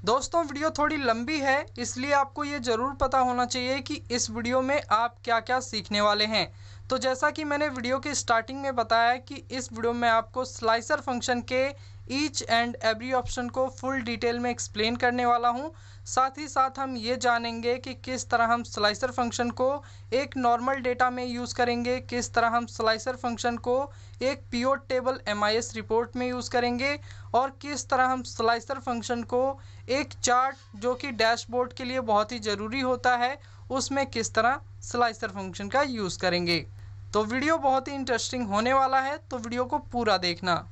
दोस्तों वीडियो थोड़ी लंबी है, इसलिए आपको ये ज़रूर पता होना चाहिए कि इस वीडियो में आप क्या क्या सीखने वाले हैं। तो जैसा कि मैंने वीडियो के स्टार्टिंग में बताया कि इस वीडियो में आपको स्लाइसर फंक्शन के ईच एंड एवरी ऑप्शन को फुल डिटेल में एक्सप्लेन करने वाला हूं। साथ ही साथ हम ये जानेंगे कि किस तरह हम स्लाइसर फंक्शन को एक नॉर्मल डेटा में यूज़ करेंगे, किस तरह हम स्लाइसर फंक्शन को एक पिवट टेबल MIS रिपोर्ट में यूज़ करेंगे और किस तरह हम स्लाइसर फंक्शन को एक चार्ट जो कि डैशबोर्ड के लिए बहुत ही ज़रूरी होता है उसमें किस तरह स्लाइसर फंक्शन का यूज़ करेंगे। तो वीडियो बहुत ही इंटरेस्टिंग होने वाला है, तो वीडियो को पूरा देखना।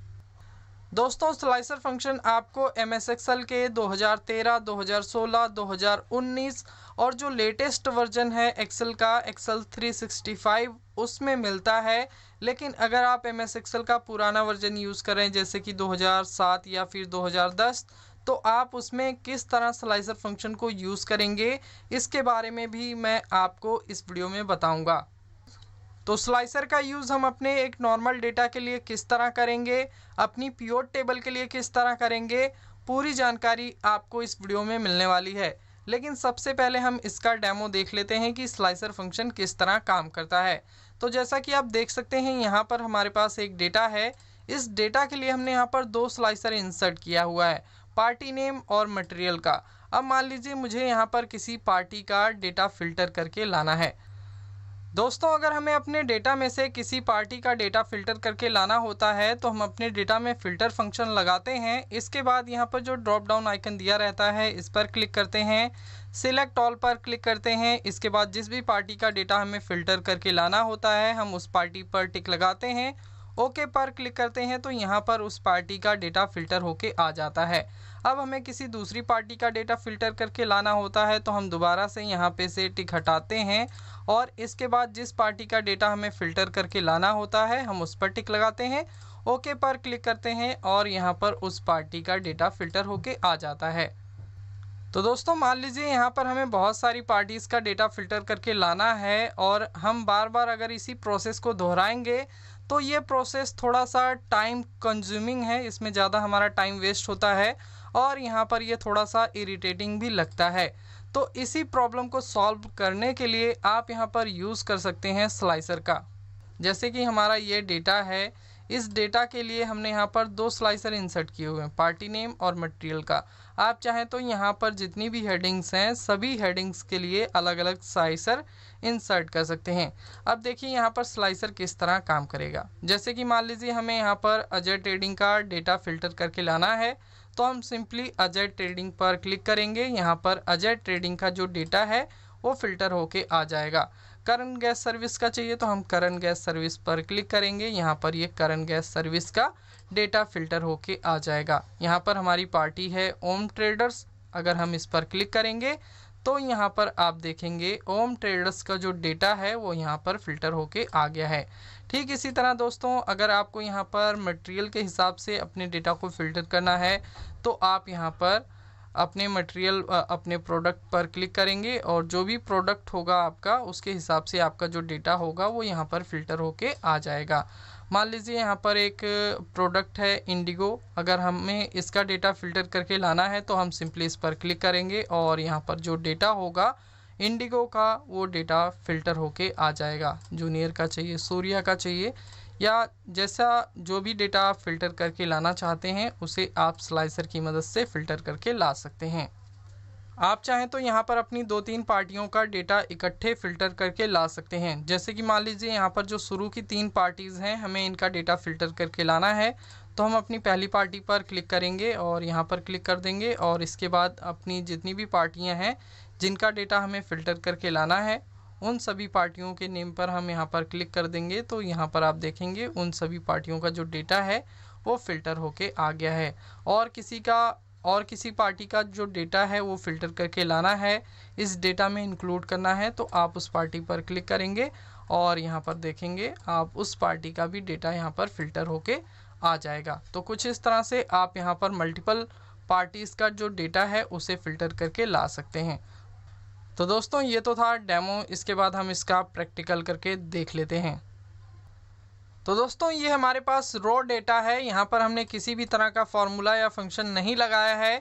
दोस्तों स्लाइसर फंक्शन आपको MS एक्सेल के 2013, 2016, 2019 और जो लेटेस्ट वर्जन है एक्सेल का एक्सेल 365 उसमें मिलता है। लेकिन अगर आप MS एक्सेल का पुराना वर्जन यूज़ करें जैसे कि 2007 या फिर 2010, तो आप उसमें किस तरह स्लाइसर फंक्शन को यूज़ करेंगे इसके बारे में भी मैं आपको इस वीडियो में बताऊंगा। तो स्लाइसर का यूज़ हम अपने एक नॉर्मल डेटा के लिए किस तरह करेंगे, अपनी पिवट टेबल के लिए किस तरह करेंगे, पूरी जानकारी आपको इस वीडियो में मिलने वाली है। लेकिन सबसे पहले हम इसका डेमो देख लेते हैं कि स्लाइसर फंक्शन किस तरह काम करता है। तो जैसा कि आप देख सकते हैं यहाँ पर हमारे पास एक डेटा है। इस डेटा के लिए हमने यहाँ पर दो स्लाइसर इंसर्ट किया हुआ है, पार्टी नेम और मटेरियल का। अब मान लीजिए मुझे यहाँ पर किसी पार्टी का डेटा फिल्टर करके लाना है। दोस्तों अगर हमें अपने डेटा में से किसी पार्टी का डेटा फिल्टर करके लाना होता है तो हम अपने डेटा में फ़िल्टर फंक्शन लगाते हैं। इसके बाद यहाँ पर जो ड्रॉप डाउन आइकन दिया रहता है इस पर क्लिक करते हैं, सिलेक्ट ऑल पर क्लिक करते हैं। इसके बाद जिस भी पार्टी का डेटा हमें फ़िल्टर करके लाना होता है हम उस पार्टी पर टिक लगाते हैं, ओके पर क्लिक करते हैं तो यहाँ पर उस पार्टी का डेटा फ़िल्टर होके आ जाता है। अब हमें किसी दूसरी पार्टी का डेटा फ़िल्टर करके लाना होता है तो हम दोबारा से यहाँ पे से टिक हटाते हैं और इसके बाद जिस पार्टी का डेटा हमें फ़िल्टर करके लाना होता है हम उस पर टिक लगाते हैं, ओके पर क्लिक करते हैं और यहाँ पर उस पार्टी का डेटा फ़िल्टर होके आ जाता है। तो दोस्तों मान लीजिए यहाँ पर हमें बहुत सारी पार्टीज़ का डेटा फ़िल्टर करके लाना है और हम बार बार अगर इसी प्रोसेस को दोहराएंगे तो ये प्रोसेस थोड़ा सा टाइम कंज्यूमिंग है, इसमें ज़्यादा हमारा टाइम वेस्ट होता है और यहाँ पर ये थोड़ा सा इरिटेटिंग भी लगता है। तो इसी प्रॉब्लम को सॉल्व करने के लिए आप यहाँ पर यूज़ कर सकते हैं स्लाइसर का। जैसे कि हमारा ये डेटा है, इस डेटा के लिए हमने यहाँ पर दो स्लाइसर इंसर्ट किए हुए हैं, पार्टी नेम और मटेरियल का। आप चाहें तो यहाँ पर जितनी भी हेडिंग्स हैं सभी हेडिंग्स के लिए अलग अलग स्लाइसर इंसर्ट कर सकते हैं। अब देखिए यहाँ पर स्लाइसर किस तरह काम करेगा। जैसे कि मान लीजिए हमें यहाँ पर अजय ट्रेडिंग का डेटा फिल्टर करके लाना है तो हम सिंपली अजय ट्रेडिंग पर क्लिक करेंगे। यहाँ पर अजय ट्रेडिंग का जो डेटा है वो फ़िल्टर होके आ जाएगा। करण गैस सर्विस का चाहिए तो हम करण गैस सर्विस पर क्लिक करेंगे, यहाँ पर ये करण गैस सर्विस का डेटा फिल्टर होके आ जाएगा। यहाँ पर हमारी पार्टी है ओम ट्रेडर्स, अगर हम इस पर क्लिक करेंगे तो यहाँ पर आप देखेंगे ओम ट्रेडर्स का जो डेटा है वो यहाँ पर फ़िल्टर होके आ गया है। ठीक इसी तरह दोस्तों अगर आपको यहाँ पर मटेरियल के हिसाब से अपने डेटा को फ़िल्टर करना है तो आप यहाँ पर अपने मटेरियल अपने प्रोडक्ट पर क्लिक करेंगे और जो भी प्रोडक्ट होगा आपका उसके हिसाब से आपका जो डेटा होगा वो यहाँ पर फ़िल्टर होके आ जाएगा। मान लीजिए यहाँ पर एक प्रोडक्ट है इंडिगो, अगर हमें इसका डेटा फ़िल्टर करके लाना है तो हम सिंपली इस पर क्लिक करेंगे और यहाँ पर जो डेटा होगा इंडिगो का वो डेटा फ़िल्टर होके आ जाएगा। जूनियर का चाहिए, सूर्या का चाहिए, या जैसा जो भी डेटा आप फ़िल्टर करके लाना चाहते हैं उसे आप स्लाइसर की मदद से फ़िल्टर करके ला सकते हैं। आप चाहें तो यहाँ पर अपनी 2-3 पार्टियों का डेटा इकट्ठे फ़िल्टर करके ला सकते हैं। जैसे कि मान लीजिए यहाँ पर जो शुरू की 3 पार्टीज़ हैं हमें इनका डेटा फ़िल्टर करके लाना है तो हम अपनी पहली पार्टी पर क्लिक करेंगे और यहाँ पर क्लिक कर देंगे और इसके बाद अपनी जितनी भी पार्टियाँ हैं जिनका डेटा हमें फ़िल्टर करके लाना है उन सभी पार्टियों के नेम पर हम यहाँ पर क्लिक कर देंगे तो यहाँ पर आप देखेंगे उन सभी पार्टियों का जो डेटा है वो फ़िल्टर होके आ गया है। और किसी पार्टी का जो डेटा है वो फ़िल्टर करके लाना है, इस डेटा में इंक्लूड करना है तो आप उस पार्टी पर क्लिक करेंगे और यहाँ पर देखेंगे आप उस पार्टी का भी डेटा यहाँ पर फ़िल्टर होके आ जाएगा। तो कुछ इस तरह से आप यहाँ पर मल्टीपल पार्टीज़ का जो डेटा है उसे फ़िल्टर करके ला सकते हैं। तो दोस्तों ये तो था डेमो, इसके बाद हम इसका प्रैक्टिकल करके देख लेते हैं। तो दोस्तों ये हमारे पास रॉ डेटा है, यहाँ पर हमने किसी भी तरह का फॉर्मूला या फंक्शन नहीं लगाया है।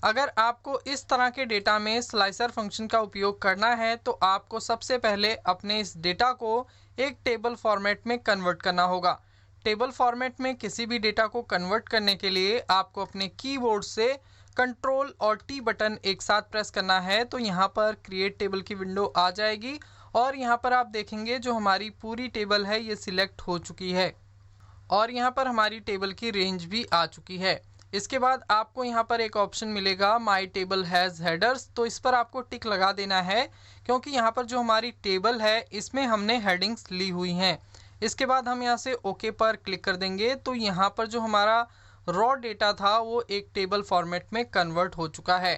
अगर आपको इस तरह के डेटा में स्लाइसर फंक्शन का उपयोग करना है तो आपको सबसे पहले अपने इस डेटा को एक टेबल फॉर्मेट में कन्वर्ट करना होगा। टेबल फॉर्मेट में किसी भी डेटा को कन्वर्ट करने के लिए आपको अपने कीबोर्ड से कंट्रोल और टी बटन एक साथ प्रेस करना है। तो यहाँ पर क्रिएट टेबल की विंडो आ जाएगी और यहाँ पर आप देखेंगे जो हमारी पूरी टेबल है ये सिलेक्ट हो चुकी है और यहाँ पर हमारी टेबल की रेंज भी आ चुकी है। इसके बाद आपको यहाँ पर एक ऑप्शन मिलेगा माई टेबल हैज़ हेडर्स, तो इस पर आपको टिक लगा देना है क्योंकि यहाँ पर जो हमारी टेबल है इसमें हमने हेडिंग्स ली हुई हैं। इसके बाद हम यहाँ से ओके पर क्लिक कर देंगे तो यहाँ पर जो हमारा रॉ डेटा था वो एक टेबल फॉर्मेट में कन्वर्ट हो चुका है।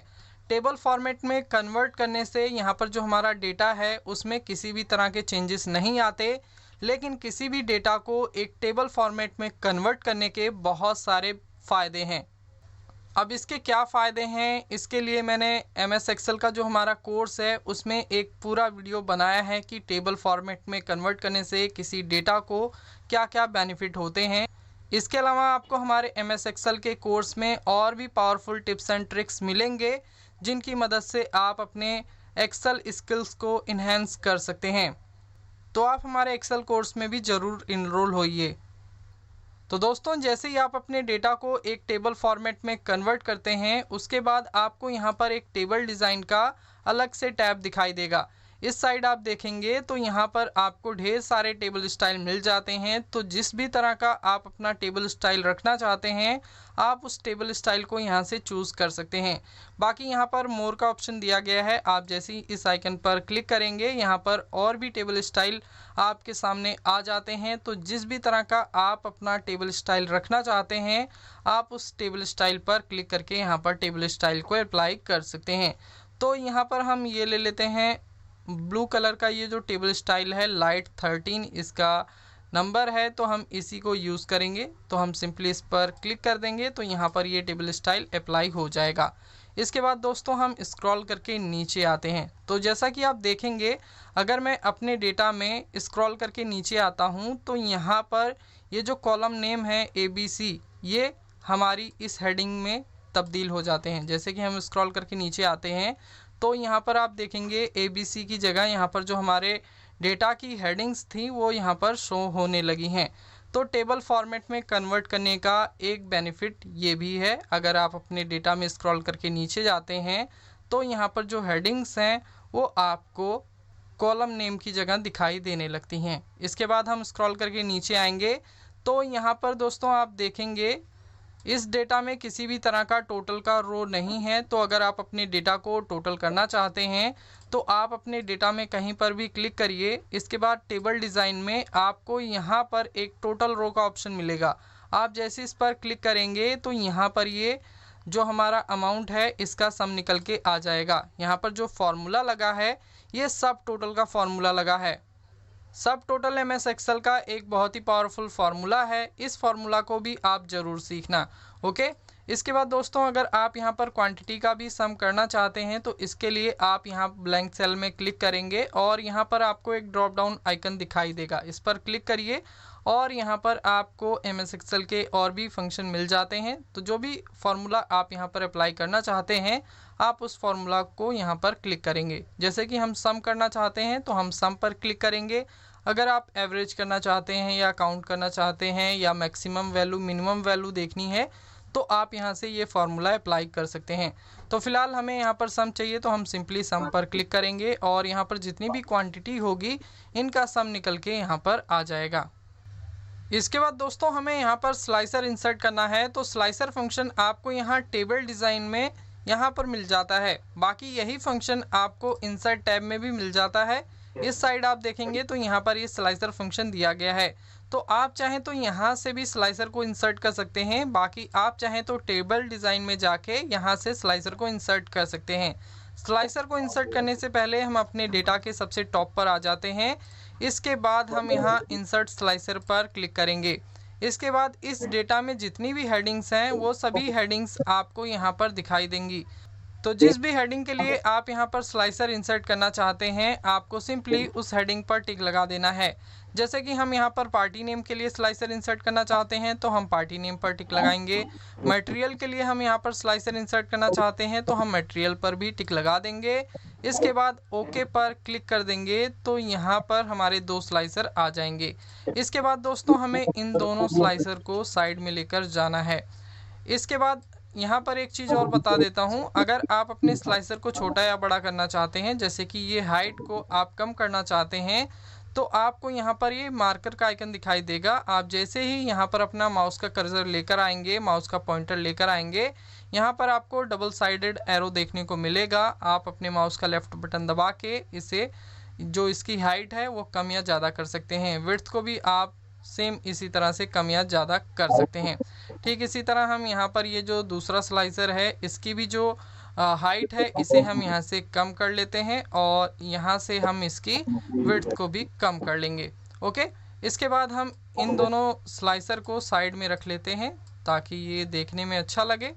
टेबल फॉर्मेट में कन्वर्ट करने से यहाँ पर जो हमारा डेटा है उसमें किसी भी तरह के चेंजेस नहीं आते, लेकिन किसी भी डेटा को एक टेबल फॉर्मेट में कन्वर्ट करने के बहुत सारे फ़ायदे हैं। अब इसके क्या फ़ायदे हैं, इसके लिए मैंने MS एक्सेल का जो हमारा कोर्स है उसमें एक पूरा वीडियो बनाया है कि टेबल फॉर्मेट में कन्वर्ट करने से किसी डेटा को क्या क्या बेनिफिट होते हैं। इसके अलावा आपको हमारे MS एक्सेल के कोर्स में और भी पावरफुल टिप्स एंड ट्रिक्स मिलेंगे जिनकी मदद से आप अपने एक्सेल स्किल्स को इन्हेंस कर सकते हैं। तो आप हमारे एक्सेल कोर्स में भी ज़रूर इनरोल होइए। तो दोस्तों, जैसे ही आप अपने डेटा को एक टेबल फॉर्मेट में कन्वर्ट करते हैं उसके बाद आपको यहाँ पर एक टेबल डिज़ाइन का अलग से टैब दिखाई देगा। इस साइड आप देखेंगे तो यहाँ पर आपको ढेर सारे टेबल स्टाइल मिल जाते हैं। तो जिस भी तरह का आप अपना टेबल स्टाइल रखना चाहते हैं आप उस टेबल स्टाइल को यहाँ से चूज़ कर सकते हैं। बाकी यहाँ पर मोर का ऑप्शन दिया गया है, आप जैसे ही इस आइकन पर क्लिक करेंगे यहाँ पर और भी टेबल स्टाइल आपके सामने आ जाते हैं। तो जिस भी तरह का आप अपना टेबल स्टाइल रखना चाहते हैं आप उस टेबल स्टाइल पर क्लिक करके यहाँ पर टेबल स्टाइल को अप्लाई कर सकते हैं। तो यहाँ पर हम ये ले लेते हैं ब्लू कलर का, ये जो टेबल स्टाइल है लाइट 13 इसका नंबर है, तो हम इसी को यूज़ करेंगे। तो हम सिंपली इस पर क्लिक कर देंगे तो यहाँ पर ये टेबल स्टाइल अप्लाई हो जाएगा। इसके बाद दोस्तों हम स्क्रॉल करके नीचे आते हैं। तो जैसा कि आप देखेंगे अगर मैं अपने डेटा में स्क्रॉल करके नीचे आता हूँ तो यहाँ पर ये जो कॉलम नेम है ABC ये हमारी इस हेडिंग में तब्दील हो जाते हैं। जैसे कि हम स्क्रॉल करके नीचे आते हैं तो यहाँ पर आप देखेंगे ABC की जगह यहाँ पर जो हमारे डेटा की हेडिंग्स थी वो यहाँ पर शो होने लगी हैं। तो टेबल फॉर्मेट में कन्वर्ट करने का एक बेनिफिट ये भी है, अगर आप अपने डेटा में स्क्रॉल करके नीचे जाते हैं तो यहाँ पर जो हेडिंग्स हैं वो आपको कॉलम नेम की जगह दिखाई देने लगती हैं। इसके बाद हम स्क्रॉल करके नीचे आएंगे तो यहाँ पर दोस्तों आप देखेंगे इस डेटा में किसी भी तरह का टोटल का रो नहीं है। तो अगर आप अपने डेटा को टोटल करना चाहते हैं तो आप अपने डेटा में कहीं पर भी क्लिक करिए। इसके बाद टेबल डिज़ाइन में आपको यहाँ पर एक टोटल रो का ऑप्शन मिलेगा। आप जैसे इस पर क्लिक करेंगे तो यहाँ पर ये जो हमारा अमाउंट है इसका सम निकल के आ जाएगा। यहाँ पर जो फार्मूला लगा है ये सब टोटल का फार्मूला लगा है। सब टोटल MS एक्सेल का एक बहुत ही पावरफुल फार्मूला है, इस फार्मूला को भी आप ज़रूर सीखना। ओके, इसके बाद दोस्तों अगर आप यहाँ पर क्वांटिटी का भी सम करना चाहते हैं तो इसके लिए आप यहाँ ब्लैंक सेल में क्लिक करेंगे और यहाँ पर आपको एक ड्रॉप डाउन आइकन दिखाई देगा, इस पर क्लिक करिए और यहाँ पर आपको MS एक्सेल के और भी फंक्शन मिल जाते हैं। तो जो भी फार्मूला आप यहाँ पर अप्लाई करना चाहते हैं आप उस फार्मूला को यहाँ पर क्लिक करेंगे। जैसे कि हम सम करना चाहते हैं तो हम सम पर क्लिक करेंगे। अगर आप एवरेज करना चाहते हैं या काउंट करना चाहते हैं या मैक्सिमम वैल्यू मिनिमम वैल्यू देखनी है तो आप यहाँ से ये फार्मूला अप्लाई कर सकते हैं। तो फिलहाल हमें यहाँ पर सम चाहिए तो हम सिंपली सम पर क्लिक करेंगे और यहाँ पर जितनी भी क्वांटिटी होगी इनका सम निकल के यहाँ पर आ जाएगा। इसके बाद दोस्तों हमें यहाँ पर स्लाइसर इंसर्ट करना है। तो स्लाइसर फंक्शन आपको यहाँ टेबल डिज़ाइन में यहाँ पर मिल जाता है। बाकी यही फंक्शन आपको इंसर्ट टैब में भी मिल जाता है। इस साइड आप देखेंगे तो यहाँ पर ये स्लाइसर फंक्शन दिया गया है। तो आप चाहें तो यहाँ से भी स्लाइसर को इंसर्ट कर सकते हैं, बाकी आप चाहें तो टेबल डिज़ाइन में जाके यहाँ से स्लाइसर को इंसर्ट कर सकते हैं। स्लाइसर को इंसर्ट करने से पहले हम अपने डेटा के सबसे टॉप पर आ जाते हैं। इसके बाद हम यहाँ इंसर्ट स्लाइसर पर क्लिक करेंगे। इसके बाद इस डेटा में जितनी भी हेडिंग्स हैं वो सभी हेडिंग्स आपको यहाँ पर दिखाई देंगी। तो जिस भी हेडिंग के लिए आप यहाँ पर स्लाइसर इंसर्ट करना चाहते हैं, आपको सिंपली उस हेडिंग पर टिक लगा देना है। जैसे कि हम यहाँ पर पार्टी नेम के लिए स्लाइसर इंसर्ट करना चाहते हैं तो हम पार्टी नेम पर टिक लगाएंगे। मटेरियल के लिए हम यहाँ पर स्लाइसर इंसर्ट करना चाहते हैं तो हम मटेरियल पर भी टिक लगा देंगे। इसके बाद ओके पर क्लिक कर देंगे तो यहाँ पर हमारे 2 स्लाइसर आ जाएंगे। इसके बाद दोस्तों हमें इन दोनों स्लाइसर को साइड में लेकर जाना है। इसके बाद यहाँ पर एक चीज़ और बता देता हूँ, अगर आप अपने स्लाइसर को छोटा या बड़ा करना चाहते हैं, जैसे कि ये हाइट को आप कम करना चाहते हैं, तो आपको यहाँ पर ये मार्कर का आइकन दिखाई देगा। आप जैसे ही यहाँ पर अपना माउस का कर्सर लेकर आएंगे, माउस का पॉइंटर लेकर आएंगे, यहाँ पर आपको डबल साइडेड एरो देखने को मिलेगा। आप अपने माउस का लेफ्ट बटन दबा के इसे जो इसकी हाइट है वो कम या ज़्यादा कर सकते हैं। विड्थ को भी आप सेम इसी तरह से कम या ज़्यादा कर सकते हैं। ठीक इसी तरह हम यहाँ पर ये जो दूसरा स्लाइसर है इसकी भी जो हाइट है इसे हम यहाँ से कम कर लेते हैं और यहाँ से हम इसकी विड्थ को भी कम कर लेंगे। ओके, इसके बाद हम इन दोनों स्लाइसर को साइड में रख लेते हैं ताकि ये देखने में अच्छा लगे।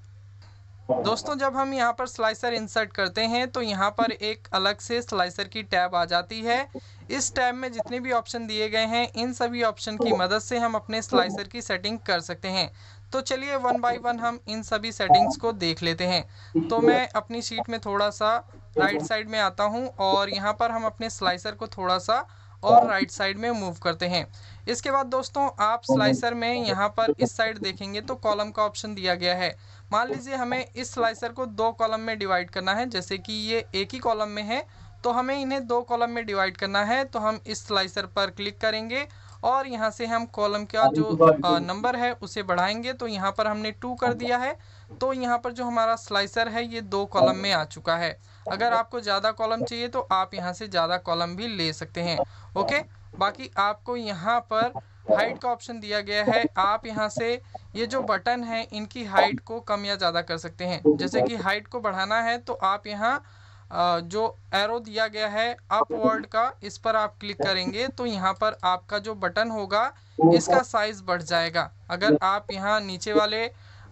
दोस्तों जब हम यहाँ पर स्लाइसर इंसर्ट करते हैं तो यहाँ पर एक अलग से स्लाइसर की टैब आ जाती है। इस टैब में जितने भी ऑप्शन दिए गए हैं इन सभी ऑप्शन की मदद से हम अपने स्लाइसर की सेटिंग कर सकते हैं। तो चलिए वन बाय वन हम इन सभी सेटिंग्स को देख लेते हैं। तो मैं अपनी शीट में थोड़ा सा राइट साइड में आता हूँ और यहाँ पर हम अपने स्लाइसर को थोड़ा सा और राइट साइड में मूव करते हैं। इसके बाद दोस्तों आप स्लाइसर में यहाँ पर इस साइड देखेंगे तो कॉलम का ऑप्शन दिया गया है। मान लीजिए हमें इस स्लाइसर को 2 कॉलम में डिवाइड करना है, जैसे कि ये एक ही कॉलम में है तो हमें इन्हें 2 कॉलम में डिवाइड करना है। तो हम इस स्लाइसर पर क्लिक करेंगे और यहाँ से हम कॉलम का जो नंबर है उसे बढ़ाएंगे। तो यहाँ पर हमने 2 कर दिया है तो यहाँ पर जो हमारा स्लाइसर है ये 2 कॉलम में आ चुका है। अगर आपको ज़्यादा कॉलम चाहिए तो आप यहाँ से ज़्यादा कॉलम भी ले सकते हैं। ओके, बाकी आपको यहाँ पर हाइट का ऑप्शन दिया गया है। आप यहाँ से ये जो बटन है इनकी हाइट को कम या ज़्यादा कर सकते हैं। जैसे कि हाइट को बढ़ाना है तो आप यहाँ जो एरो दिया गया है अपवर्ड का, इस पर आप क्लिक करेंगे तो यहाँ पर आपका जो बटन होगा इसका साइज़ बढ़ जाएगा। अगर आप यहाँ नीचे वाले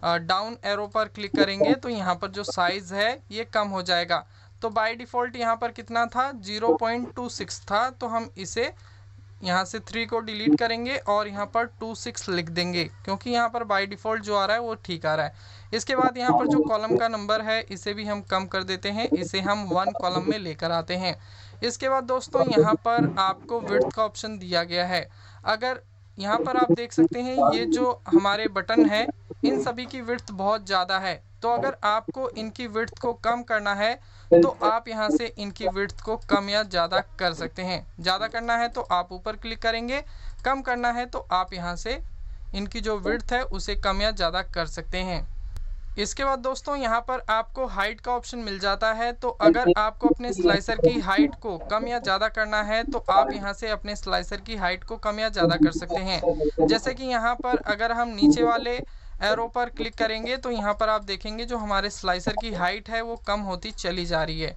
डाउन एरो पर क्लिक करेंगे तो यहाँ पर जो साइज़ है ये कम हो जाएगा। तो बाय डिफ़ॉल्ट यहाँ पर कितना था, 0.26 था। तो हम इसे यहाँ से 3 को डिलीट करेंगे और यहाँ पर 26 लिख देंगे क्योंकि यहाँ पर बाय डिफ़ॉल्ट जो आ रहा है वो ठीक आ रहा है। इसके बाद यहाँ पर जो कॉलम का नंबर है इसे भी हम कम कर देते हैं, इसे हम 1 कॉलम में लेकर आते हैं। इसके बाद दोस्तों यहाँ पर आपको विड्थ का ऑप्शन दिया गया है। अगर यहाँ पर आप देख सकते हैं ये जो हमारे बटन है इन सभी की विड्थ बहुत ज़्यादा है। तो अगर आपको इनकी विड्थ को कम करना है तो आप यहाँ से इनकी विड्थ को कम या ज़्यादा कर सकते हैं। ज़्यादा करना है तो आप ऊपर क्लिक करेंगे, कम करना है तो आप यहाँ से इनकी जो विड्थ है उसे कम या ज़्यादा कर सकते हैं। इसके बाद दोस्तों यहाँ पर आपको हाइट का ऑप्शन मिल जाता है। तो अगर आपको अपने स्लाइसर की हाइट को कम या ज़्यादा करना है तो आप यहाँ से अपने स्लाइसर की हाइट को कम या ज़्यादा कर सकते हैं। जैसे कि यहाँ पर अगर हम नीचे वाले एरो पर क्लिक करेंगे तो यहाँ पर आप देखेंगे जो हमारे स्लाइसर की हाइट है वो कम होती चली जा रही है।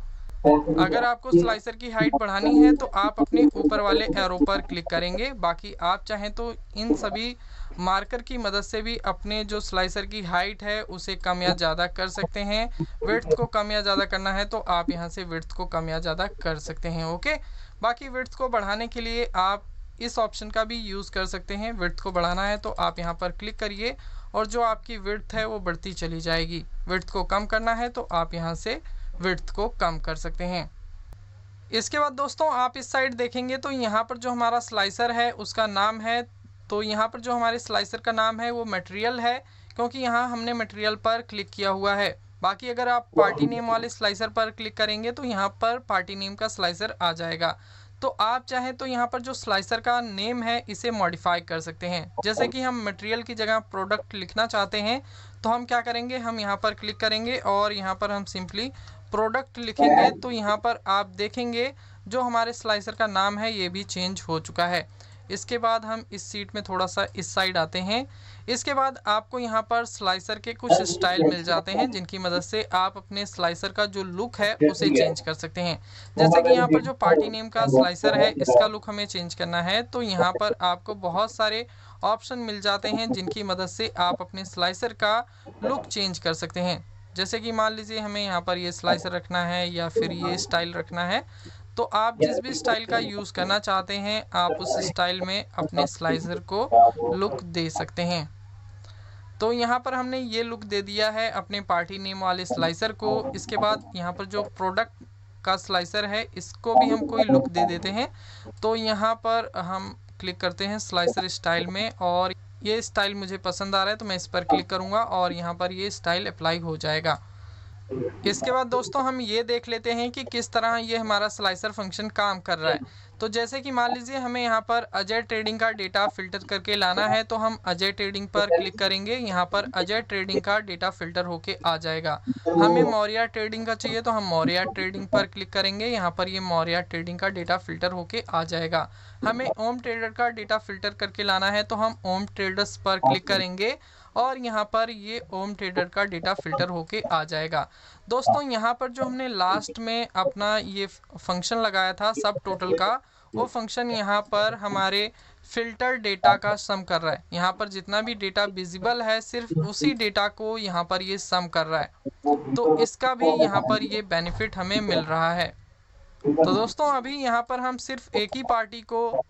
अगर आपको स्लाइसर की हाइट बढ़ानी है तो आप अपने ऊपर वाले एरो पर क्लिक करेंगे। बाकी आप चाहें तो इन सभी मार्कर की मदद से भी अपने जो स्लाइसर की हाइट है उसे कम या ज़्यादा कर सकते हैं। विड्थ को कम या ज़्यादा करना है तो आप यहाँ से विड्थ को कम या ज़्यादा कर सकते हैं। ओके, बाकी विड्थ को बढ़ाने के लिए आप इस ऑप्शन का भी यूज़ कर सकते हैं। विड्थ को बढ़ाना है तो आप यहाँ पर क्लिक करिए और जो आपकी विड्थ है वो बढ़ती चली जाएगी। विड्थ को कम करना है तो आप यहाँ से विड्थ को कम कर सकते हैं। इसके बाद दोस्तों आप इस साइड देखेंगे तो यहाँ पर जो हमारा स्लाइसर है उसका नाम है। तो यहाँ पर जो हमारे स्लाइसर का नाम है वो मटेरियल है क्योंकि यहाँ हमने मटेरियल पर क्लिक किया हुआ है। बाकी अगर आप पार्टी नेम वाले स्लाइसर पर क्लिक करेंगे तो यहाँ पर पार्टी नेम का स्लाइसर आ जाएगा। तो आप चाहें तो यहाँ पर जो स्लाइसर का नेम है इसे मॉडिफाई कर सकते हैं। जैसे कि हम मटेरियल की जगह प्रोडक्ट लिखना चाहते हैं तो हम क्या करेंगे, हम यहाँ पर क्लिक करेंगे और यहाँ पर हम सिंपली प्रोडक्ट लिखेंगे। तो यहाँ पर आप देखेंगे जो हमारे स्लाइसर का नाम है ये भी चेंज हो चुका है। इसके बाद हम इस सीट में थोड़ा सा इस साइड आते हैं। इसके बाद आपको यहाँ पर स्लाइसर के कुछ स्टाइल मिल जाते हैं जिनकी मदद से आप अपने स्लाइसर का जो लुक है उसे चेंज कर सकते हैं। जैसे कि यहाँ पर जो पार्टी नेम का स्लाइसर है इसका लुक हमें चेंज करना है तो यहाँ पर आपको बहुत सारे ऑप्शन मिल जाते हैं जिनकी मदद से आप अपने स्लाइसर का लुक चेंज कर सकते हैं। जैसे कि मान लीजिए हमें यहाँ पर ये स्लाइसर रखना है या फिर ये स्टाइल रखना है, तो आप जिस भी स्टाइल का यूज़ करना चाहते हैं आप उस स्टाइल में अपने स्लाइसर को लुक दे सकते हैं। तो यहाँ पर हमने ये लुक दे दिया है अपने पार्टी नेम वाले स्लाइसर को। इसके बाद यहाँ पर जो प्रोडक्ट का स्लाइसर है इसको भी हम कोई लुक दे देते हैं। तो यहाँ पर हम क्लिक करते हैं स्लाइसर स्टाइल में और ये स्टाइल मुझे पसंद आ रहा है तो मैं इस पर क्लिक करूँगा और यहाँ पर ये स्टाइल अप्लाई हो जाएगा। इसके बाद दोस्तों हम ये देख लेते हैं कि किस तरह ये हमारा स्लाइसर फंक्शन काम कर रहा है। तो जैसे कि मान लीजिए हमें यहाँ पर अजय ट्रेडिंग का डेटा फिल्टर करके लाना है, तो हम अजय ट्रेडिंग पर क्लिक करेंगे। यहाँ पर अजय ट्रेडिंग का डेटा फिल्टर होके आ जाएगा। हमें मौर्या ट्रेडिंग का चाहिए तो हम मौर्या ट्रेडिंग पर क्लिक करेंगे। यहाँ पर ये मौर्या ट्रेडिंग का डेटा फिल्टर होके आ जाएगा। हमें ओम ट्रेडर का डेटा फिल्टर करके लाना है तो हम ओम ट्रेडर्स पर क्लिक करेंगे और यहाँ पर ये ओम ट्रेडर का डेटा फिल्टर होके आ जाएगा। दोस्तों यहाँ पर जो हमने लास्ट में अपना ये फंक्शन लगाया था सब टोटल का, वो फंक्शन यहाँ पर हमारे फिल्टर डेटा का सम कर रहा है। यहाँ पर जितना भी डेटा विजिबल है सिर्फ उसी डेटा को यहाँ पर ये सम कर रहा है, तो इसका भी यहाँ पर ये बेनिफिट हमें मिल रहा है। तो दोस्तों अभी यहाँ पर हम सिर्फ एक ही पार्टी को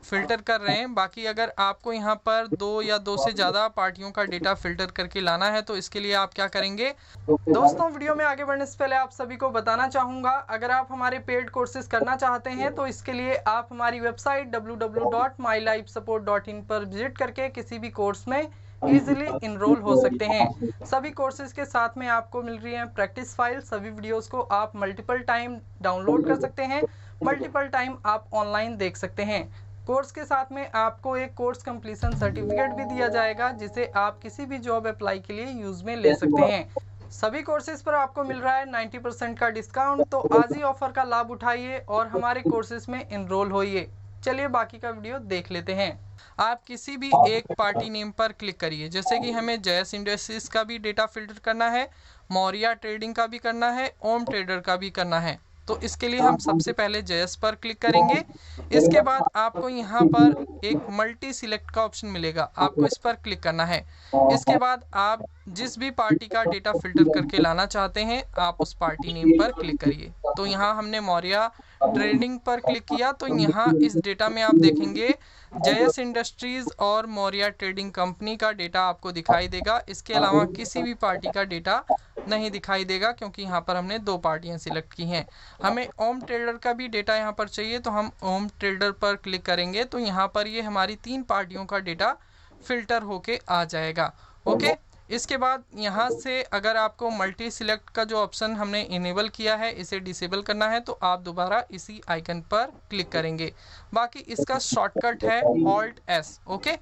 फिल्टर कर रहे हैं। बाकी अगर आपको यहाँ पर 2 या 2 से ज़्यादा पार्टियों का डेटा फिल्टर करके लाना है तो इसके लिए आप क्या करेंगे। दोस्तों वीडियो में आगे बढ़ने से पहले आप सभी को बताना चाहूँगा, अगर आप हमारे पेड कोर्सेज करना चाहते हैं तो इसके लिए आप हमारी वेबसाइट www.mylifesupport.in पर विजिट करके किसी भी कोर्स में इजीली इनरोल हो सकते हैं। सभी कोर्सेज के साथ में आपको मिल रही है प्रैक्टिस फाइल। सभी वीडियोस को आप मल्टीपल टाइम डाउनलोड कर सकते हैं, मल्टीपल टाइम आप ऑनलाइन देख सकते हैं। कोर्स के साथ में आपको एक कोर्स कंप्लीशन सर्टिफिकेट भी दिया जाएगा जिसे आप किसी भी जॉब अप्लाई के लिए यूज में ले सकते हैं। सभी कोर्सेज पर आपको मिल रहा है 90% का डिस्काउंट, तो आज ही ऑफर का लाभ उठाइए और हमारे कोर्सेज में इनरोल होइए। चलिए बाकी का वीडियो देख लेते हैं। आप किसी भी एक पार्टी नेम पर क्लिक करिए। जैसे कि हमें जयस इंडस्ट्रीज का भी डेटा फिल्टर करना है, मौर्या ट्रेडिंग का भी करना है, ओम ट्रेडर का भी करना है। तो इसके लिए हम सबसे पहले जयस पर क्लिक करेंगे। इसके बाद आपको यहाँ पर एक मल्टी सिलेक्ट का ऑप्शन मिलेगा, आपको इस पर क्लिक करना है। इसके बाद आप जिस भी पार्टी का डेटा फिल्टर करके लाना चाहते हैं आप उस पार्टी नेम पर क्लिक करिए। तो यहाँ हमने मौर्या ट्रेडिंग पर क्लिक किया तो यहाँ इस डेटा में आप देखेंगे जयस इंडस्ट्रीज और मौर्या ट्रेडिंग कंपनी का डेटा आपको दिखाई देगा। इसके अलावा किसी भी पार्टी का डेटा नहीं दिखाई देगा क्योंकि यहाँ पर हमने 2 पार्टियां सिलेक्ट की हैं। हमें ओम ट्रेडर का भी डेटा यहाँ पर चाहिए तो हम ओम ट्रेडर पर क्लिक करेंगे तो यहाँ पर ये हमारी 3 पार्टियों का डेटा फिल्टर होके आ जाएगा। ओके, इसके बाद यहाँ से अगर आपको मल्टी सिलेक्ट का जो ऑप्शन हमने इनेबल किया है इसे डिसेबल करना है तो आप दोबारा इसी आइकन पर क्लिक करेंगे। बाकी इसका शॉर्टकट है ऑल्ट एस। ओके,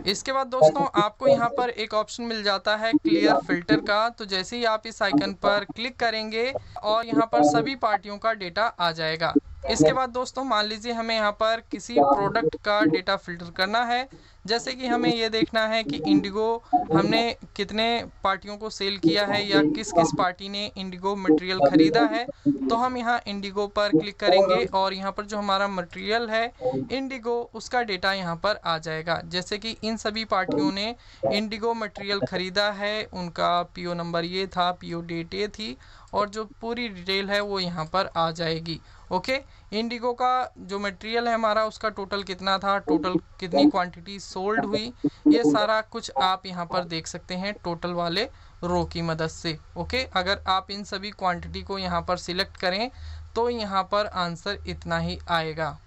इसके बाद दोस्तों आपको यहाँ पर एक ऑप्शन मिल जाता है क्लियर फिल्टर का। तो जैसे ही आप इस आइकन पर क्लिक करेंगे और यहाँ पर सभी पार्टियों का डेटा आ जाएगा। इसके बाद दोस्तों मान लीजिए हमें यहाँ पर किसी प्रोडक्ट का डेटा फिल्टर करना है। जैसे कि हमें ये देखना है कि इंडिगो हमने कितने पार्टियों को सेल किया है या किस किस पार्टी ने इंडिगो मटेरियल खरीदा है। तो हम यहाँ इंडिगो पर क्लिक करेंगे और यहाँ पर जो हमारा मटेरियल है इंडिगो उसका डेटा यहाँ पर आ जाएगा। जैसे कि इन सभी पार्टियों ने इंडिगो मटेरियल खरीदा है, उनका पीओ नंबर ये था, पीओ डेट ये थी और जो पूरी डिटेल है वो यहाँ पर आ जाएगी। ओके, इंडिगो का जो मटेरियल है हमारा उसका टोटल कितना था, टोटल कितनी क्वांटिटी सोल्ड हुई, ये सारा कुछ आप यहाँ पर देख सकते हैं टोटल वाले रो की मदद से। ओके, अगर आप इन सभी क्वांटिटी को यहाँ पर सिलेक्ट करें तो यहाँ पर आंसर इतना ही आएगा।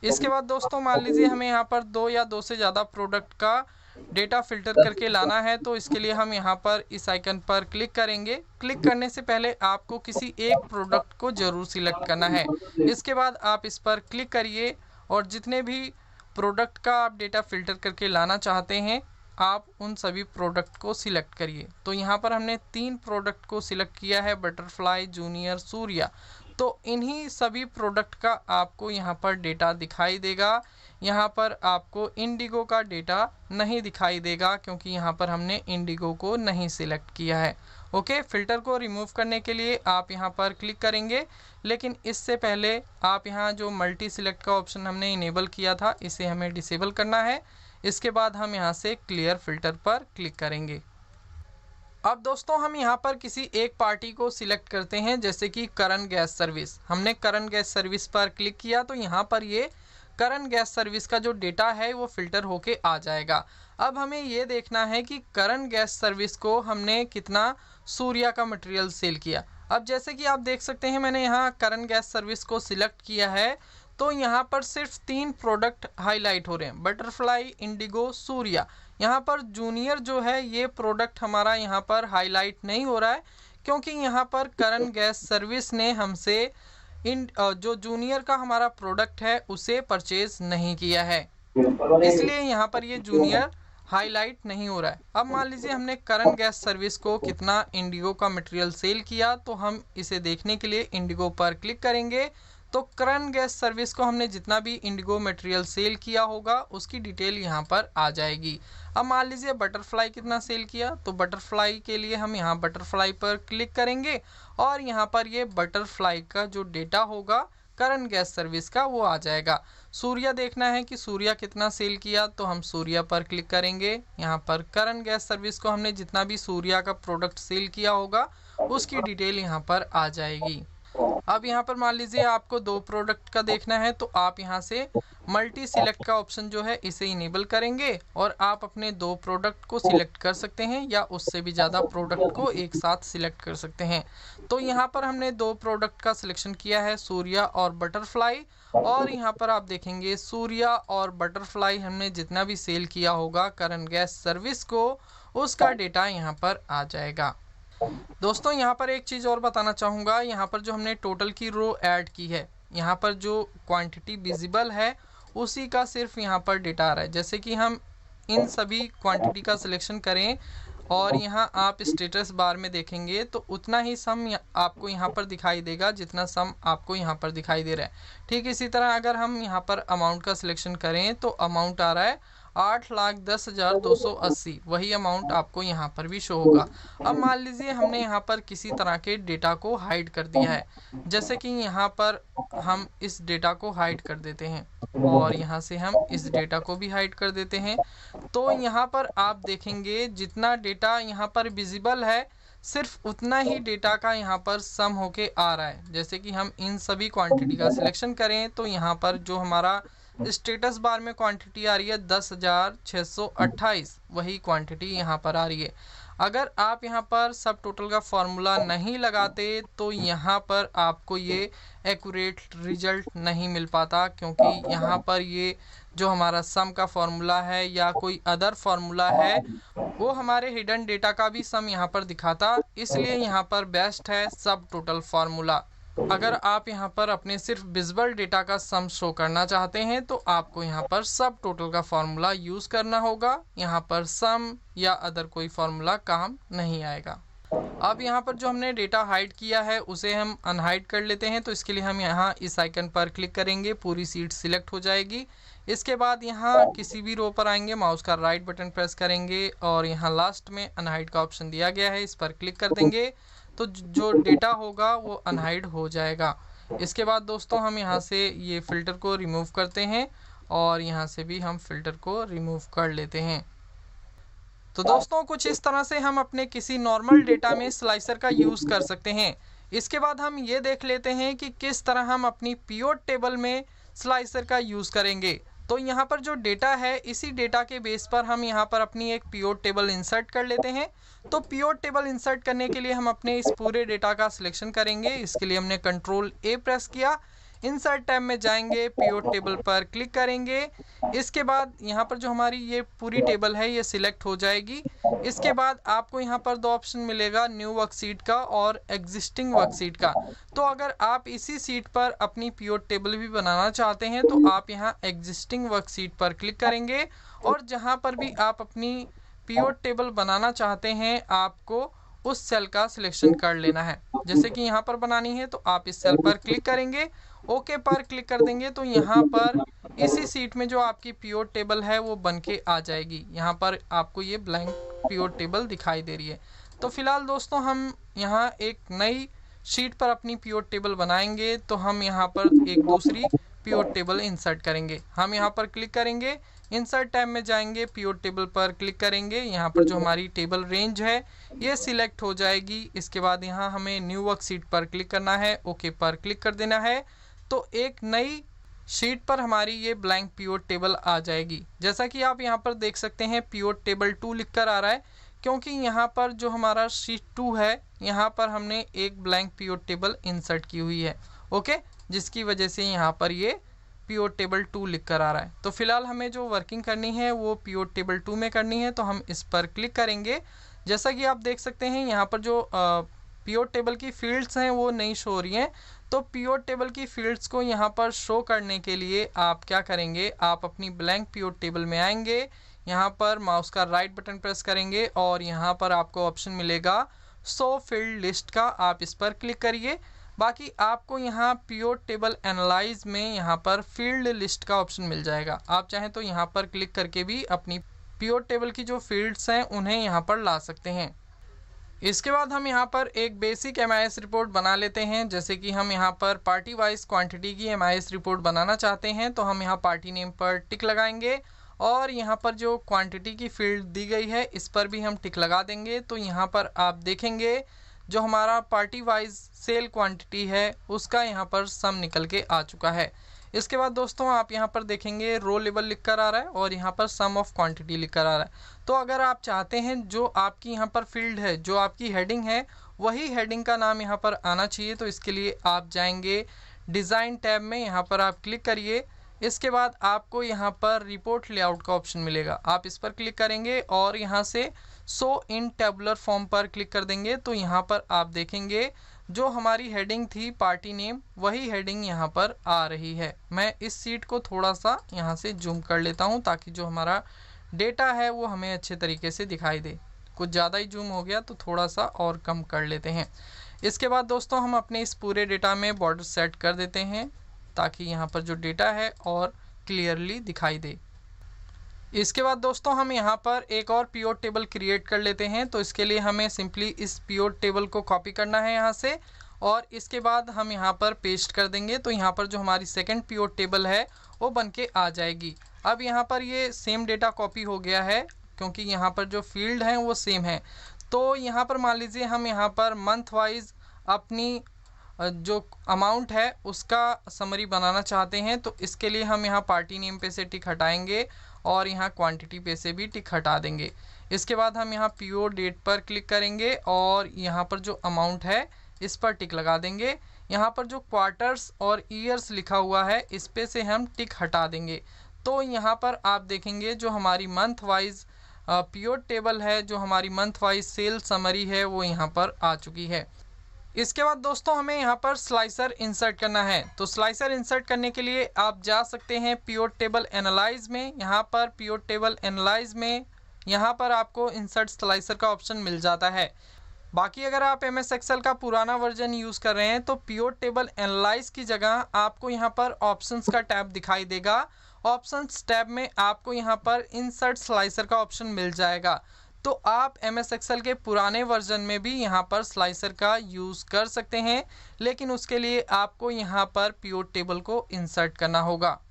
इसके बाद दोस्तों मान लीजिए हमें यहाँ पर 2 या 2 से ज़्यादा प्रोडक्ट का डेटा फिल्टर करके लाना है तो इसके लिए हम यहाँ पर इस आइकन पर क्लिक करेंगे। क्लिक करने से पहले आपको किसी एक प्रोडक्ट को ज़रूर सिलेक्ट करना है। इसके बाद आप इस पर क्लिक करिए और जितने भी प्रोडक्ट का आप डेटा फिल्टर करके लाना चाहते हैं आप उन सभी प्रोडक्ट को सिलेक्ट करिए। तो यहाँ पर हमने 3 प्रोडक्ट को सिलेक्ट किया है, बटरफ्लाई, जूनियर, सूर्या। तो इन्हीं सभी प्रोडक्ट का आपको यहाँ पर डेटा दिखाई देगा। यहाँ पर आपको इंडिगो का डेटा नहीं दिखाई देगा क्योंकि यहाँ पर हमने इंडिगो को नहीं सिलेक्ट किया है। ओके, फ़िल्टर को रिमूव करने के लिए आप यहाँ पर क्लिक करेंगे, लेकिन इससे पहले आप यहाँ जो मल्टी सिलेक्ट का ऑप्शन हमने इनेबल किया था इसे हमें डिसेबल करना है। इसके बाद हम यहाँ से क्लियर फ़िल्टर पर क्लिक करेंगे। अब दोस्तों हम यहाँ पर किसी एक पार्टी को सिलेक्ट करते हैं, जैसे कि करंट गैस सर्विस। हमने करंट गैस सर्विस पर क्लिक किया तो यहाँ पर ये करंट गैस सर्विस का जो डेटा है वो फिल्टर होके आ जाएगा। अब हमें ये देखना है कि करंट गैस सर्विस को हमने कितना सूर्या का मटेरियल सेल किया। अब जैसे कि आप देख सकते हैं मैंने यहाँ करंट गैस सर्विस को सिलेक्ट किया है, तो यहाँ पर सिर्फ 3 प्रोडक्ट हाईलाइट हो रहे हैं, बटरफ्लाई, इंडिगो, सूर्या। यहाँ पर जूनियर जो है ये प्रोडक्ट हमारा यहाँ पर हाईलाइट नहीं हो रहा है, क्योंकि यहाँ पर करंट गैस सर्विस ने हमसे जो जूनियर का हमारा प्रोडक्ट है उसे परचेज नहीं किया है, इसलिए यहाँ पर ये जूनियर हाईलाइट नहीं हो रहा है। अब मान लीजिए हमने करंट गैस सर्विस को कितना इंडिगो का मटेरियल सेल किया, तो हम इसे देखने के लिए इंडिगो पर क्लिक करेंगे। तो करंट गैस सर्विस को हमने जितना भी इंडिगो मटेरियल सेल किया होगा उसकी डिटेल यहाँ पर आ जाएगी। अब मान लीजिए बटरफ्लाई कितना सेल किया, तो बटरफ्लाई के लिए हम यहाँ बटरफ्लाई पर क्लिक करेंगे और यहाँ पर ये बटरफ्लाई का जो डेटा होगा करंट गैस सर्विस का वो आ जाएगा। सूर्या देखना है कि सूर्या कितना सेल किया, तो हम सूर्या पर क्लिक करेंगे। यहाँ पर करंट गैस सर्विस को हमने जितना भी सूर्या का प्रोडक्ट सेल किया होगा उसकी डिटेल यहाँ पर आ जाएगी। अब यहाँ पर मान लीजिए आपको 2 प्रोडक्ट का देखना है, तो आप यहाँ से मल्टी सिलेक्ट का ऑप्शन जो है इसे इनेबल करेंगे और आप अपने 2 प्रोडक्ट को सिलेक्ट कर सकते हैं या उससे भी ज़्यादा प्रोडक्ट को एक साथ सिलेक्ट कर सकते हैं। तो यहाँ पर हमने 2 प्रोडक्ट का सिलेक्शन किया है, सूर्या और बटरफ्लाई। और यहाँ पर आप देखेंगे सूर्या और बटरफ्लाई हमने जितना भी सेल किया होगा करंट गैस सर्विस को, उसका डेटा यहाँ पर आ जाएगा। दोस्तों यहाँ पर एक चीज़ और बताना चाहूँगा, यहाँ पर जो हमने टोटल की रो ऐड की है, यहाँ पर जो क्वांटिटी विजिबल है उसी का सिर्फ यहाँ पर डेटा आ रहा है। जैसे कि हम इन सभी क्वांटिटी का सिलेक्शन करें और यहाँ आप स्टेटस बार में देखेंगे तो उतना ही सम आपको यहाँ पर दिखाई देगा जितना सम आपको यहाँ पर दिखाई दे रहा है। ठीक इसी तरह अगर हम यहाँ पर अमाउंट का सिलेक्शन करें तो अमाउंट आ रहा है 8,10,280, वही अमाउंट आपको यहाँ पर भी शो होगा। अब मान लीजिए हमने यहाँ पर किसी तरह के डेटा को हाइड कर दिया है, जैसे कि यहाँ पर हम इस डेटा को हाइड कर देते हैं और यहाँ से हम इस डेटा को भी हाइड कर देते हैं। तो यहाँ पर आप देखेंगे जितना डेटा यहाँ पर विजिबल है सिर्फ उतना ही डेटा का यहाँ पर सम होके आ रहा है। जैसे कि हम इन सभी क्वांटिटी का सिलेक्शन करें तो यहाँ पर जो हमारा स्टेटस बार में क्वांटिटी आ रही है 10,628, वही क्वांटिटी यहाँ पर आ रही है। अगर आप यहाँ पर सब टोटल का फॉर्मूला नहीं लगाते तो यहाँ पर आपको ये एक्यूरेट रिजल्ट नहीं मिल पाता, क्योंकि यहाँ पर ये जो हमारा सम का फॉर्मूला है या कोई अदर फॉर्मूला है वो हमारे हिडन डेटा का भी सम यहाँ पर दिखाता, इसलिए यहाँ पर बेस्ट है सब टोटल फार्मूला। अगर आप यहाँ पर अपने सिर्फ विजिबल डेटा का सम शो करना चाहते हैं तो आपको यहाँ पर सब टोटल का फार्मूला यूज़ करना होगा, यहाँ पर सम या अदर कोई फार्मूला काम नहीं आएगा। अब यहाँ पर जो हमने डेटा हाइड किया है उसे हम अनहाइड कर लेते हैं, तो इसके लिए हम यहाँ इस आइकन पर क्लिक करेंगे, पूरी सीट सिलेक्ट हो जाएगी। इसके बाद यहाँ किसी भी रो पर आएंगे, माउस का राइट बटन प्रेस करेंगे और यहाँ लास्ट में अनहाइड का ऑप्शन दिया गया है, इस पर क्लिक कर देंगे तो जो डेटा होगा वो अनहाइड हो जाएगा। इसके बाद दोस्तों हम यहाँ से ये फ़िल्टर को रिमूव करते हैं और यहाँ से भी हम फ़िल्टर को रिमूव कर लेते हैं। तो दोस्तों कुछ इस तरह से हम अपने किसी नॉर्मल डेटा में स्लाइसर का यूज़ कर सकते हैं। इसके बाद हम ये देख लेते हैं कि किस तरह हम अपनी पीओ टेबल में स्लाइसर का यूज़ करेंगे। तो यहाँ पर जो डेटा है इसी डेटा के बेस पर हम यहाँ पर अपनी एक पीओ टेबल इंसर्ट कर लेते हैं। तो पीओ टेबल इंसर्ट करने के लिए हम अपने इस पूरे डेटा का सिलेक्शन करेंगे। इसके लिए हमने कंट्रोल ए प्रेस किया, इंसर्ट टैब में जाएंगे, पीओ टेबल पर क्लिक करेंगे। इसके बाद यहाँ पर जो हमारी ये पूरी टेबल है ये सिलेक्ट हो जाएगी। इसके बाद आपको यहाँ पर 2 ऑप्शन मिलेगा, न्यू वर्कशीट का और एग्जिस्टिंग वर्कशीट का। तो अगर आप इसी सीट पर अपनी पीओ टेबल भी बनाना चाहते हैं तो आप यहाँ एग्जिस्टिंग वर्कशीट पर क्लिक करेंगे और जहाँ पर भी आप अपनी पीओ टेबल बनाना चाहते हैं आपको उस सेल का सिलेक्शन कर लेना है। जैसे कि यहाँ पर बनानी है तो आप इस सेल पर क्लिक करेंगे, ओके पर क्लिक कर देंगे तो यहाँ पर इसी सीट में जो आपकी पीओ टेबल है वो बन के आ जाएगी। यहाँ पर आपको ये ब्लैंक पीओ टेबल दिखाई दे रही है। तो फिलहाल दोस्तों हम यहाँ एक नई शीट पर अपनी पीओ टेबल बनाएंगे, तो हम यहाँ पर एक दूसरी पीओ टेबल इंसर्ट करेंगे। हम यहाँ पर क्लिक करेंगे, इंसर्ट टैब में जाएंगे, पीओ टेबल पर क्लिक करेंगे, यहाँ पर जो हमारी टेबल रेंज है ये सिलेक्ट हो जाएगी। इसके बाद यहाँ हमें न्यू वर्कशीट पर क्लिक करना है, ओके पर क्लिक कर देना है। तो एक नई शीट पर हमारी ये ब्लैंक पीओ टेबल आ जाएगी। जैसा कि आप यहाँ पर देख सकते हैं पीओ टेबल 2 लिख कर आ रहा है, क्योंकि यहाँ पर जो हमारा शीट 2 है यहाँ पर हमने एक ब्लैंक पीओ टेबल इंसर्ट की हुई है, ओके, जिसकी वजह से यहाँ पर ये पीओ टेबल 2 लिख कर आ रहा है। तो फिलहाल हमें जो वर्किंग करनी है वो पीओ टेबल 2 में करनी है, तो हम इस पर क्लिक करेंगे। जैसा कि आप देख सकते हैं यहाँ पर जो पीओ टेबल की फील्ड्स हैं वो नहीं शो हो रही हैं। तो पीओ टेबल की फील्ड्स को यहाँ पर शो करने के लिए आप क्या करेंगे, आप अपनी ब्लैंक पीओ टेबल में आएंगे, यहाँ पर माउस का राइट बटन प्रेस करेंगे और यहाँ पर आपको ऑप्शन मिलेगा शो फील्ड लिस्ट का, आप इस पर क्लिक करिए। बाकी आपको यहाँ पीओ टेबल एनालाइज में यहाँ पर फील्ड लिस्ट का ऑप्शन मिल जाएगा। आप चाहें तो यहाँ पर क्लिक करके भी अपनी पीओ टेबल की जो फील्ड्स हैं उन्हें यहाँ पर ला सकते हैं। इसके बाद हम यहाँ पर एक बेसिक एमआईएस रिपोर्ट बना लेते हैं। जैसे कि हम यहाँ पर पार्टी वाइज क्वांटिटी की एमआईएस रिपोर्ट बनाना चाहते हैं, तो हम यहाँ पार्टी नेम पर टिक लगाएंगे और यहाँ पर जो क्वांटिटी की फील्ड दी गई है इस पर भी हम टिक लगा देंगे। तो यहाँ पर आप देखेंगे जो हमारा पार्टी वाइज सेल क्वांटिटी है उसका यहाँ पर सम निकल के आ चुका है। इसके बाद दोस्तों आप यहाँ पर देखेंगे रो लेवल लिख कर आ रहा है और यहाँ पर सम ऑफ क्वांटिटी लिख कर आ रहा है। तो अगर आप चाहते हैं जो आपकी यहाँ पर फील्ड है, जो आपकी हेडिंग है, वही हेडिंग का नाम यहाँ पर आना चाहिए। तो इसके लिए आप जाएंगे डिज़ाइन टैब में, यहाँ पर आप क्लिक करिए। इसके बाद आपको यहाँ पर रिपोर्ट लेआउट का ऑप्शन मिलेगा, आप इस पर क्लिक करेंगे और यहाँ से शो इन टेबुलर फॉर्म पर क्लिक कर देंगे। तो यहाँ पर आप देखेंगे जो हमारी हेडिंग थी पार्टी नेम, वही हेडिंग यहाँ पर आ रही है। मैं इस सीट को थोड़ा सा यहाँ से जूम कर लेता हूँ ताकि जो हमारा डेटा है वो हमें अच्छे तरीके से दिखाई दे। कुछ ज़्यादा ही जूम हो गया तो थोड़ा सा और कम कर लेते हैं। इसके बाद दोस्तों हम अपने इस पूरे डेटा में बॉर्डर सेट कर देते हैं ताकि यहाँ पर जो डेटा है और क्लियरली दिखाई दे। इसके बाद दोस्तों हम यहाँ पर एक और पीओ टेबल क्रिएट कर लेते हैं। तो इसके लिए हमें सिंपली इस पीओ टेबल को कॉपी करना है यहाँ से और इसके बाद हम यहाँ पर पेस्ट कर देंगे। तो यहाँ पर जो हमारी सेकंड पीओ टेबल है वो बन के आ जाएगी। अब यहाँ पर ये सेम डेटा कॉपी हो गया है क्योंकि यहाँ पर जो फील्ड हैं वो सेम है। तो यहाँ पर मान लीजिए हम यहाँ पर मंथ वाइज अपनी जो अमाउंट है उसका समरी बनाना चाहते हैं, तो इसके लिए हम यहाँ पार्टी नेम पे से टिक हटाएंगे और यहाँ क्वांटिटी पे से भी टिक हटा देंगे। इसके बाद हम यहाँ पीओ डेट पर क्लिक करेंगे और यहाँ पर जो अमाउंट है इस पर टिक लगा देंगे। यहाँ पर जो क्वार्टर्स और ईयर्स लिखा हुआ है इस पे से हम टिक हटा देंगे। तो यहाँ पर आप देखेंगे जो हमारी मंथ वाइज पीओ टेबल है, जो हमारी मंथ वाइज सेल समरी है वो यहाँ पर आ चुकी है। इसके बाद दोस्तों हमें यहाँ पर स्लाइसर इंसर्ट करना है। तो स्लाइसर इंसर्ट करने के लिए आप जा सकते हैं पीओ टेबल एनालाइज में। यहाँ पर पीओ टेबल एनालाइज में यहाँ पर आपको इंसर्ट स्लाइसर का ऑप्शन मिल जाता है। बाकी अगर आप एमएस एक्सेल का पुराना वर्जन यूज़ कर रहे हैं तो पीओ टेबल एनालाइज की जगह आपको यहाँ पर ऑप्शंस का टैब दिखाई देगा। ऑप्शंस टैब में आपको यहाँ पर इंसर्ट स्लाइसर का ऑप्शन मिल जाएगा। तो आप एमएस एक्सेल के पुराने वर्जन में भी यहाँ पर स्लाइसर का यूज़ कर सकते हैं, लेकिन उसके लिए आपको यहाँ पर पीओ टेबल को इंसर्ट करना होगा।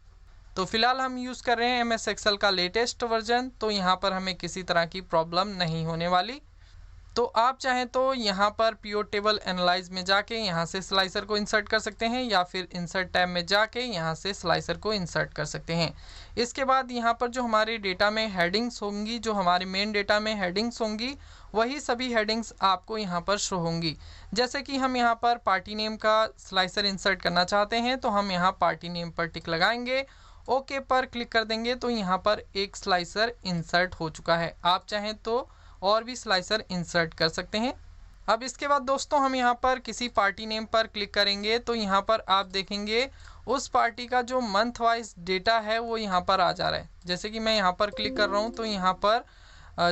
तो फिलहाल हम यूज़ कर रहे हैं एमएस एक्सेल का लेटेस्ट वर्जन, तो यहाँ पर हमें किसी तरह की प्रॉब्लम नहीं होने वाली। तो आप चाहें तो यहाँ पर पीओ टेबल एनालाइज में जाके यहाँ से स्लाइसर को इंसर्ट कर सकते हैं या फिर इंसर्ट टैब में जाके यहाँ से स्लाइसर को इंसर्ट कर सकते हैं। इसके बाद यहाँ पर जो हमारे डेटा में हेडिंग्स होंगी, जो हमारे मेन डेटा में हेडिंग्स होंगी, वही सभी हेडिंग्स आपको यहाँ पर शो होंगी। जैसे कि हम यहाँ पर पार्टी नेम का स्लाइसर इंसर्ट करना चाहते हैं तो हम यहाँ पार्टी नेम पर टिक लगाएंगे, ओके पर क्लिक कर देंगे। तो यहाँ पर एक स्लाइसर इंसर्ट हो चुका है। आप चाहें तो और भी स्लाइसर इंसर्ट कर सकते हैं। अब इसके बाद दोस्तों हम यहाँ पर किसी पार्टी नेम पर क्लिक करेंगे तो यहाँ पर आप देखेंगे उस पार्टी का जो मंथ वाइज डेटा है वो यहाँ पर आ जा रहा है। जैसे कि मैं यहाँ पर क्लिक कर रहा हूँ तो यहाँ पर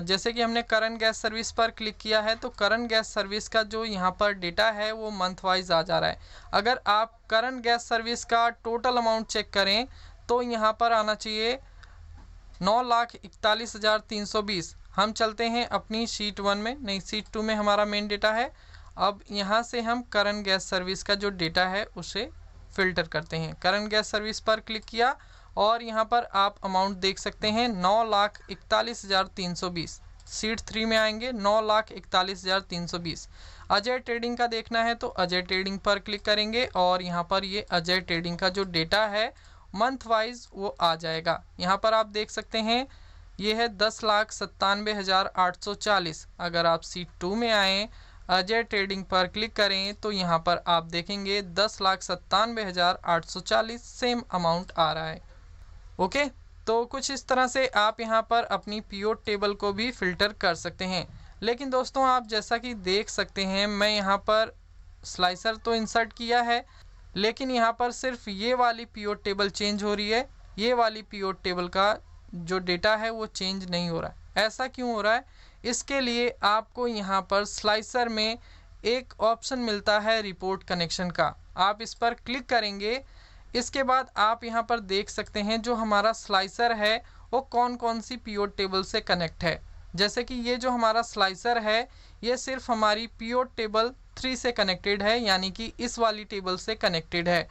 जैसे कि हमने करंट गैस सर्विस पर क्लिक किया है तो करंट गैस सर्विस का जो यहाँ पर डेटा है वो मंथ वाइज आ जा रहा है। अगर आप करंट गैस सर्विस का टोटल अमाउंट चेक करें तो यहाँ पर आना चाहिए 9,41,320। हम चलते हैं अपनी शीट 1 में, नहीं शीट 2 में हमारा मेन डेटा है। अब यहाँ से हम करंट गैस सर्विस का जो डेटा है उसे फ़िल्टर करते हैं। करंट गैस सर्विस पर क्लिक किया और यहाँ पर आप अमाउंट देख सकते हैं 9,41,320। सीट 3 में आएंगे 9,41,320। अजय ट्रेडिंग का देखना है तो अजय ट्रेडिंग पर क्लिक करेंगे और यहाँ पर ये अजय ट्रेडिंग का जो डेटा है मंथ वाइज वो आ जाएगा। यहाँ पर आप देख सकते हैं ये है 10,97,840। अगर आप सीट 2 में आएँ, अजय ट्रेडिंग पर क्लिक करें तो यहाँ पर आप देखेंगे 10,97,840 सेम अमाउंट आ रहा है। ओके, तो कुछ इस तरह से आप यहाँ पर अपनी पीओ टेबल को भी फिल्टर कर सकते हैं। लेकिन दोस्तों आप जैसा कि देख सकते हैं मैं यहाँ पर स्लाइसर तो इंसर्ट किया है, लेकिन यहाँ पर सिर्फ ये वाली पीओ टेबल चेंज हो रही है, ये वाली पीओ टेबल का जो डेटा है वो चेंज नहीं हो रहा है। ऐसा क्यों हो रहा है? इसके लिए आपको यहाँ पर स्लाइसर में एक ऑप्शन मिलता है रिपोर्ट कनेक्शन का, आप इस पर क्लिक करेंगे। इसके बाद आप यहाँ पर देख सकते हैं जो हमारा स्लाइसर है वो कौन कौन सी पीओ टेबल से कनेक्ट है। जैसे कि ये जो हमारा स्लाइसर है ये सिर्फ हमारी पीओ टेबल 3 से कनेक्टेड है, यानी कि इस वाली टेबल से कनेक्टेड है।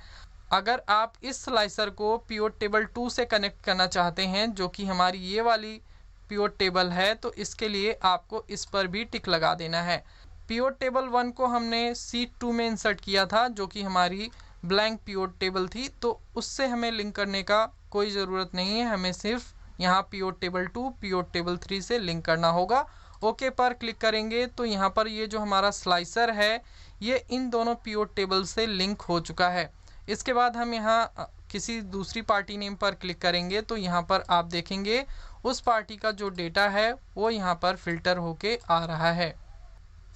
अगर आप इस स्लाइसर को पीओ टेबल 2 से कनेक्ट करना चाहते हैं जो कि हमारी ये वाली पीओ टेबल है, तो इसके लिए आपको इस पर भी टिक लगा देना है। पीओ टेबल 1 को हमने सीट 2 में इंसर्ट किया था जो कि हमारी ब्लैंक पीओ टेबल थी, तो उससे हमें लिंक करने का कोई ज़रूरत नहीं है। हमें सिर्फ यहाँ पीओ टेबल 2 पीओ टेबल 3 से लिंक करना होगा। ओके पर क्लिक करेंगे तो यहाँ पर ये जो हमारा स्लाइसर है ये इन दोनों पीओ टेबल से लिंक हो चुका है। इसके बाद हम यहाँ किसी दूसरी पार्टी नेम पर क्लिक करेंगे तो यहाँ पर आप देखेंगे उस पार्टी का जो डेटा है वो यहाँ पर फिल्टर होके आ रहा है।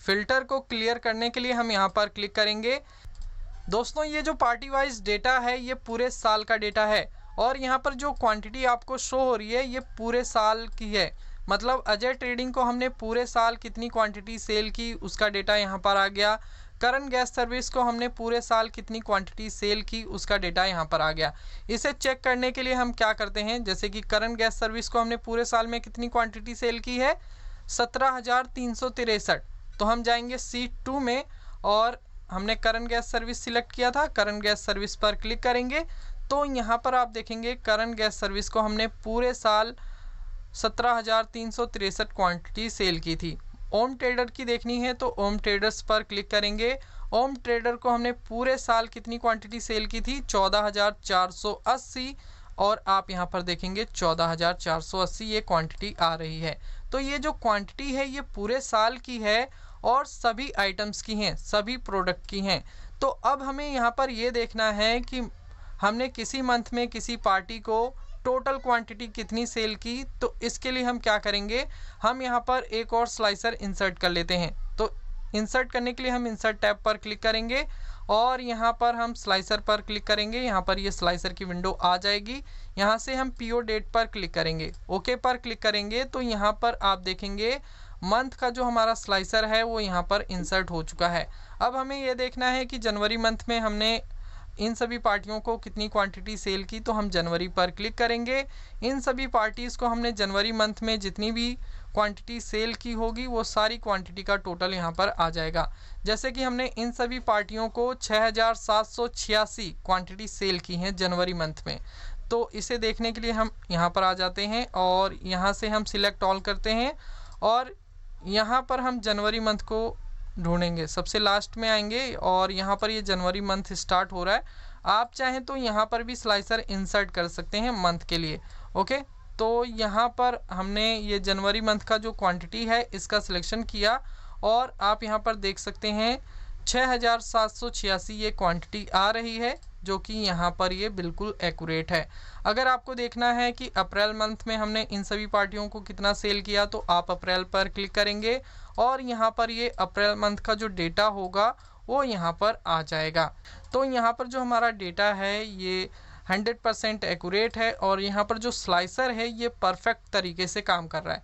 फिल्टर को क्लियर करने के लिए हम यहाँ पर क्लिक करेंगे। दोस्तों ये जो पार्टी वाइज डेटा है ये पूरे साल का डेटा है और यहाँ पर जो क्वांटिटी आपको शो हो रही है ये पूरे साल की है। मतलब अजय ट्रेडिंग को हमने पूरे साल कितनी क्वांटिटी सेल की उसका डेटा यहाँ पर आ गया। करंट गैस सर्विस को हमने पूरे साल कितनी क्वांटिटी सेल की उसका डेटा यहाँ पर आ गया। इसे चेक करने के लिए हम क्या करते हैं, जैसे कि करंट गैस सर्विस को हमने पूरे साल में कितनी क्वांटिटी सेल की है 17,363। तो हम जाएंगे सीट 2 में और हमने करंट गैस सर्विस सिलेक्ट किया था, करंट गैस सर्विस पर क्लिक करेंगे तो यहाँ पर आप देखेंगे करंट गैस सर्विस को हमने पूरे साल 17,363 क्वांटिटी सेल की थी। ओम ट्रेडर की देखनी है तो ओम ट्रेडर्स पर क्लिक करेंगे। ओम ट्रेडर को हमने पूरे साल कितनी क्वांटिटी सेल की थी 14,480 और आप यहाँ पर देखेंगे 14,480 ये क्वांटिटी आ रही है। तो ये जो क्वांटिटी है ये पूरे साल की है और सभी आइटम्स की हैं, सभी प्रोडक्ट की हैं। तो अब हमें यहाँ पर ये देखना है कि हमने किसी मंथ में किसी पार्टी को टोटल क्वांटिटी कितनी सेल की। तो इसके लिए हम क्या करेंगे, हम यहाँ पर एक और स्लाइसर इंसर्ट कर लेते हैं। तो इंसर्ट करने के लिए हम इंसर्ट टैब पर क्लिक करेंगे और यहाँ पर हम स्लाइसर पर क्लिक करेंगे। यहाँ पर ये स्लाइसर की विंडो आ जाएगी। यहाँ से हम पीओ डेट पर क्लिक करेंगे, ओके पर क्लिक करेंगे तो यहाँ पर आप देखेंगे मंथ का जो हमारा स्लाइसर है वो यहाँ पर इंसर्ट हो चुका है। अब हमें ये देखना है कि जनवरी मंथ में हमने इन सभी पार्टियों को कितनी क्वांटिटी सेल की। तो हम जनवरी पर क्लिक करेंगे। इन सभी पार्टीज़ को हमने जनवरी मंथ में जितनी भी क्वांटिटी सेल की होगी वो सारी क्वांटिटी का टोटल यहाँ पर आ जाएगा। जैसे कि हमने इन सभी पार्टियों को 6,786 क्वांटिटी सेल की हैं जनवरी मंथ में। तो इसे देखने के लिए हम यहाँ पर आ जाते हैं और यहाँ से हम सिलेक्ट ऑल करते हैं और यहाँ पर हम जनवरी मंथ को ढूंढेंगे, सबसे लास्ट में आएंगे और यहाँ पर ये जनवरी मंथ स्टार्ट हो रहा है। आप चाहें तो यहाँ पर भी स्लाइसर इंसर्ट कर सकते हैं मंथ के लिए। ओके, तो यहाँ पर हमने ये जनवरी मंथ का जो क्वांटिटी है इसका सिलेक्शन किया और आप यहाँ पर देख सकते हैं 6,786 ये क्वांटिटी आ रही है जो कि यहाँ पर ये बिल्कुल एक्यूरेट है। अगर आपको देखना है कि अप्रैल मंथ में हमने इन सभी पार्टियों को कितना सेल किया तो आप अप्रैल पर क्लिक करेंगे और यहाँ पर ये अप्रैल मंथ का जो डेटा होगा वो यहाँ पर आ जाएगा। तो यहाँ पर जो हमारा डेटा है ये 100% एक्यूरेट है और यहाँ पर जो स्लाइसर है ये परफेक्ट तरीके से काम कर रहा है।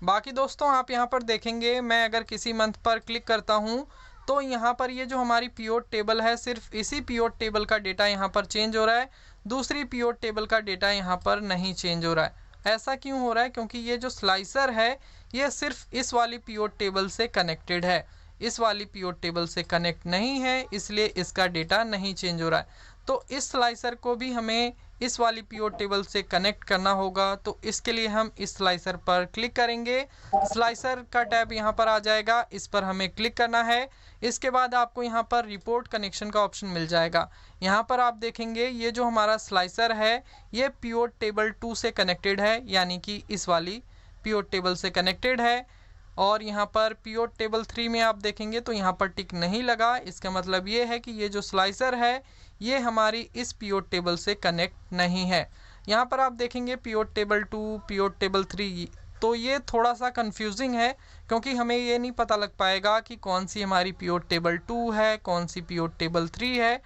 बाकी दोस्तों आप यहाँ पर देखेंगे मैं अगर किसी मंथ पर क्लिक करता हूँ तो यहाँ पर ये जो हमारी पीओ टेबल है सिर्फ इसी पीओ टेबल का डेटा यहाँ पर चेंज हो रहा है, दूसरी पीओ टेबल का डेटा यहाँ पर नहीं चेंज हो रहा है। ऐसा क्यों हो रहा है? क्योंकि ये जो स्लाइसर है ये सिर्फ इस वाली पीओ टेबल से कनेक्टेड है, इस वाली पीओ टेबल से कनेक्ट नहीं है, इसलिए इसका डेटा नहीं चेंज हो रहा है। तो इस स्लाइसर को भी हमें इस वाली पीओ टेबल से कनेक्ट करना होगा। तो इसके लिए हम इस स्लाइसर पर क्लिक करेंगे, स्लाइसर का टैब यहाँ पर आ जाएगा, इस पर हमें क्लिक करना है। इसके बाद आपको यहाँ पर रिपोर्ट कनेक्शन का ऑप्शन मिल जाएगा। यहाँ पर आप देखेंगे ये जो हमारा स्लाइसर है ये पीओ टेबल 2 से कनेक्टेड है, यानी कि इस वाली पीओ टेबल से कनेक्टेड है। और यहाँ पर पीओ टेबल 3 में आप देखेंगे तो यहाँ पर टिक नहीं लगा, इसका मतलब ये है कि ये जो स्लाइसर है ये हमारी इस पीओ टेबल से कनेक्ट नहीं है। यहाँ पर आप देखेंगे पीओ टेबल 2, पीओ टेबल 3, तो ये थोड़ा सा कंफ्यूजिंग है क्योंकि हमें ये नहीं पता लग पाएगा कि कौन सी हमारी पीओ टेबल 2 है, कौन सी पीओ टेबल 3 है।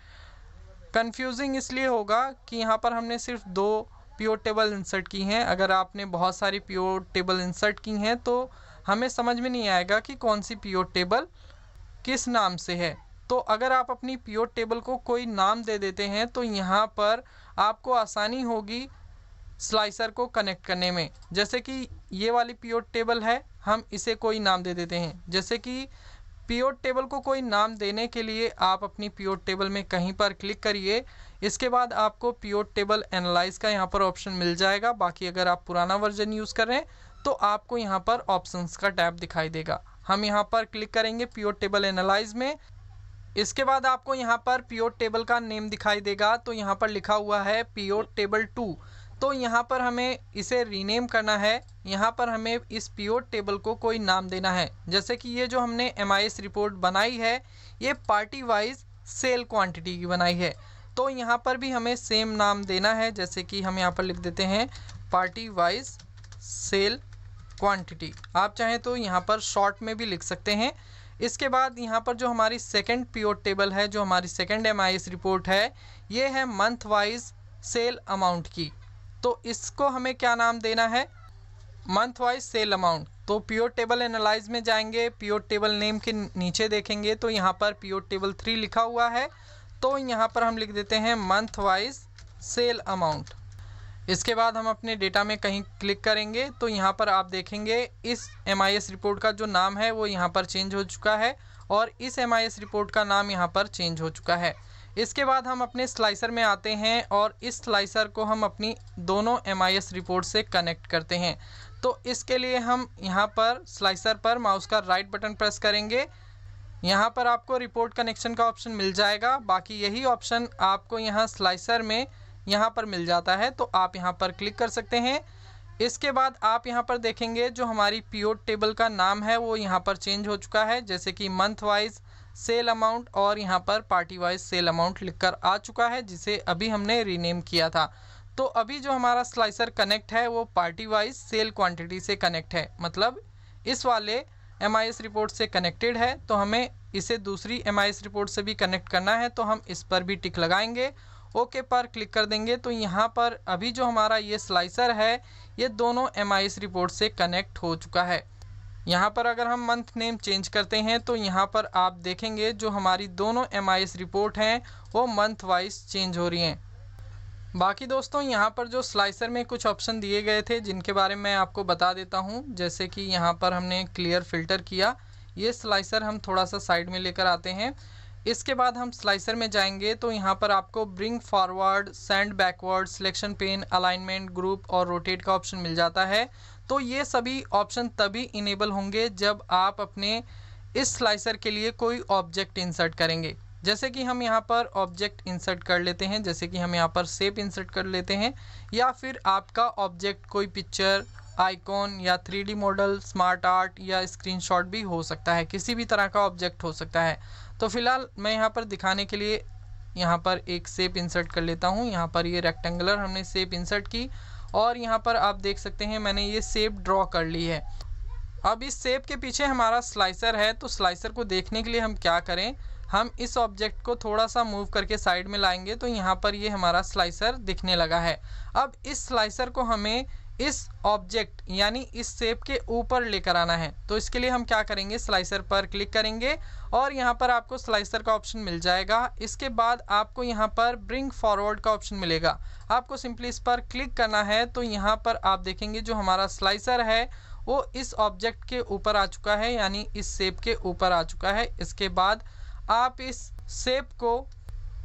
कंफ्यूजिंग इसलिए होगा कि यहाँ पर हमने सिर्फ 2 पीओ टेबल इंसर्ट की हैं। अगर आपने बहुत सारी पीओ टेबल इंसर्ट की हैं तो हमें समझ में नहीं आएगा कि कौन सी पीओ टेबल किस नाम से है। तो अगर आप अपनी पीओ टेबल को कोई नाम दे देते हैं तो यहाँ पर आपको आसानी होगी स्लाइसर को कनेक्ट करने में। जैसे कि ये वाली पीओ टेबल है, हम इसे कोई नाम दे देते हैं। जैसे कि पीओ टेबल को कोई नाम देने के लिए आप अपनी पीओ टेबल में कहीं पर क्लिक करिए, इसके बाद आपको पीओ टेबल एनालाइज का यहाँ पर ऑप्शन मिल जाएगा। बाकी अगर आप पुराना वर्जन यूज़ कर रहे हैं तो आपको यहाँ पर ऑप्शंस का टैब दिखाई देगा। हम यहाँ पर क्लिक करेंगे पीओ टेबल एनालाइज में। इसके बाद आपको यहाँ पर पीओ टेबल का नेम दिखाई देगा, तो यहाँ पर लिखा हुआ है पीओ टेबल 2। तो यहाँ पर हमें इसे रीनेम करना है। यहाँ पर हमें इस पीओ टेबल को कोई नाम देना है। जैसे कि ये जो हमने MIS रिपोर्ट बनाई है ये पार्टी वाइज सेल क्वांटिटी की बनाई है, तो यहाँ पर भी हमें सेम नाम देना है। जैसे कि हम यहाँ पर लिख देते हैं पार्टी वाइज सेल क्वांटिटी। आप चाहें तो यहाँ पर शॉर्ट में भी लिख सकते हैं। इसके बाद यहाँ पर जो हमारी सेकंड पीओ टेबल है, जो हमारी सेकंड MIS रिपोर्ट है, ये है मंथ वाइज सेल अमाउंट की। तो इसको हमें क्या नाम देना है, मंथ वाइज सेल अमाउंट। तो पीओ टेबल एनालाइज में जाएंगे, पीओ टेबल नेम के नीचे देखेंगे तो यहाँ पर पीओ टेबल 3 लिखा हुआ है, तो यहाँ पर हम लिख देते हैं मंथ वाइज सेल अमाउंट। इसके बाद हम अपने डेटा में कहीं क्लिक करेंगे तो यहाँ पर आप देखेंगे इस MIS रिपोर्ट का जो नाम है वो यहाँ पर चेंज हो चुका है और इस MIS रिपोर्ट का नाम यहाँ पर चेंज हो चुका है। इसके बाद हम अपने स्लाइसर में आते हैं और इस स्लाइसर को हम अपनी दोनों MIS रिपोर्ट से कनेक्ट करते हैं। तो इसके लिए हम यहाँ पर स्लाइसर पर माउस का राइट बटन प्रेस करेंगे। यहाँ पर आपको रिपोर्ट कनेक्शन का ऑप्शन मिल जाएगा। बाकी यही ऑप्शन आपको यहाँ स्लाइसर में यहाँ पर मिल जाता है, तो आप यहाँ पर क्लिक कर सकते हैं। इसके बाद आप यहाँ पर देखेंगे जो हमारी पीओ टेबल का नाम है वो यहाँ पर चेंज हो चुका है, जैसे कि मंथ वाइज सेल अमाउंट और यहाँ पर पार्टी वाइज सेल अमाउंट लिखकर आ चुका है, जिसे अभी हमने रीनेम किया था। तो अभी जो हमारा स्लाइसर कनेक्ट है वो पार्टी वाइज सेल क्वांटिटी से कनेक्ट है, मतलब इस वाले MIS रिपोर्ट से कनेक्टेड है। तो हमें इसे दूसरी MIS रिपोर्ट से भी कनेक्ट करना है, तो हम इस पर भी टिक लगाएंगे, ओके पर क्लिक कर देंगे। तो यहाँ पर अभी जो हमारा ये स्लाइसर है ये दोनों MIS रिपोर्ट से कनेक्ट हो चुका है। यहाँ पर अगर हम मंथ नेम चेंज करते हैं तो यहाँ पर आप देखेंगे जो हमारी दोनों MIS रिपोर्ट हैं वो मंथ वाइज चेंज हो रही हैं। बाकी दोस्तों यहाँ पर जो स्लाइसर में कुछ ऑप्शन दिए गए थे जिनके बारे में मैं आपको बता देता हूँ। जैसे कि यहाँ पर हमने क्लियर फ़िल्टर किया, ये स्लाइसर हम थोड़ा सा साइड में लेकर आते हैं। इसके बाद हम स्लाइसर में जाएंगे तो यहाँ पर आपको bring forward, send backward, selection pen, alignment, group और रोटेट का ऑप्शन मिल जाता है। तो ये सभी ऑप्शन तभी इनेबल होंगे जब आप अपने इस स्लाइसर के लिए कोई ऑब्जेक्ट इंसर्ट करेंगे। जैसे कि हम यहाँ पर ऑब्जेक्ट इंसर्ट कर लेते हैं, जैसे कि हम यहाँ पर शेप इंसर्ट कर लेते हैं, या फिर आपका ऑब्जेक्ट कोई पिक्चर, आइकॉन या 3D मॉडल, स्मार्ट आर्ट या स्क्रीनशॉट भी हो सकता है, किसी भी तरह का ऑब्जेक्ट हो सकता है। तो फिलहाल मैं यहाँ पर दिखाने के लिए यहाँ पर एक शेप इंसर्ट कर लेता हूँ। यहाँ पर ये रेक्टेंगुलर हमने शेप इंसर्ट की और यहाँ पर आप देख सकते हैं मैंने ये शेप ड्रॉ कर ली है। अब इस शेप के पीछे हमारा स्लाइसर है, तो स्लाइसर को देखने के लिए हम क्या करें, हम इस ऑब्जेक्ट को थोड़ा सा मूव करके साइड में लाएंगे तो यहाँ पर ये हमारा स्लाइसर दिखने लगा है। अब इस स्लाइसर को हमें इस ऑब्जेक्ट यानी इस शेप के ऊपर लेकर आना है। तो इसके लिए हम क्या करेंगे, स्लाइसर पर क्लिक करेंगे और यहाँ पर आपको स्लाइसर का ऑप्शन मिल जाएगा। इसके बाद आपको यहाँ पर ब्रिंग फॉरवर्ड का ऑप्शन मिलेगा, आपको सिंपली इस पर क्लिक करना है। तो यहाँ पर आप देखेंगे जो हमारा स्लाइसर है वो इस ऑब्जेक्ट के ऊपर आ चुका है, यानी इस शेप के ऊपर आ चुका है। इसके बाद आप इस शेप को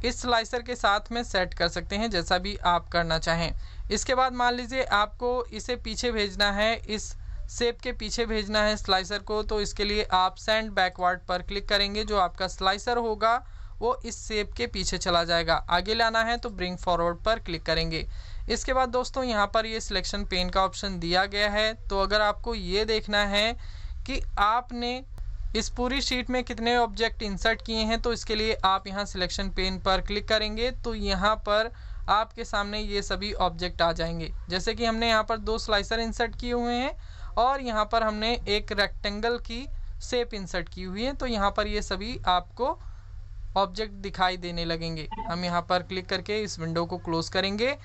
इस स्लाइसर के साथ में सेट कर सकते हैं, जैसा भी आप करना चाहें। इसके बाद मान लीजिए आपको इसे पीछे भेजना है, इस शेप के पीछे भेजना है स्लाइसर को, तो इसके लिए आप सेंड बैकवर्ड पर क्लिक करेंगे। जो आपका स्लाइसर होगा वो इस शेप के पीछे चला जाएगा। आगे लाना है तो ब्रिंग फॉरवर्ड पर क्लिक करेंगे। इसके बाद दोस्तों यहाँ पर ये सिलेक्शन पेन का ऑप्शन दिया गया है। तो अगर आपको ये देखना है कि आपने इस पूरी शीट में कितने ऑब्जेक्ट इंसर्ट किए हैं, तो इसके लिए आप यहाँ सिलेक्शन पेन पर क्लिक करेंगे। तो यहाँ पर आपके सामने ये सभी ऑब्जेक्ट आ जाएंगे। जैसे कि हमने यहाँ पर 2 स्लाइसर इंसर्ट किए हुए हैं और यहाँ पर हमने एक रेक्टेंगल की शेप इंसर्ट की हुई है। तो यहाँ पर ये सभी आपको ऑब्जेक्ट दिखाई देने लगेंगे। हम यहाँ पर क्लिक करके इस विंडो को क्लोज करेंगे।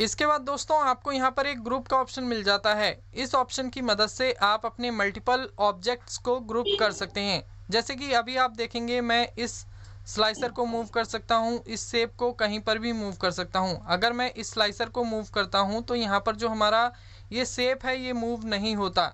इसके बाद दोस्तों आपको यहाँ पर एक ग्रुप का ऑप्शन मिल जाता है। इस ऑप्शन की मदद से आप अपने मल्टीपल ऑब्जेक्ट्स को ग्रुप कर सकते हैं। जैसे कि अभी आप देखेंगे मैं इस स्लाइसर को मूव कर सकता हूँ, इस शेप को कहीं पर भी मूव कर सकता हूँ। अगर मैं इस स्लाइसर को मूव करता हूँ तो यहाँ पर जो हमारा ये शेप है ये मूव नहीं होता।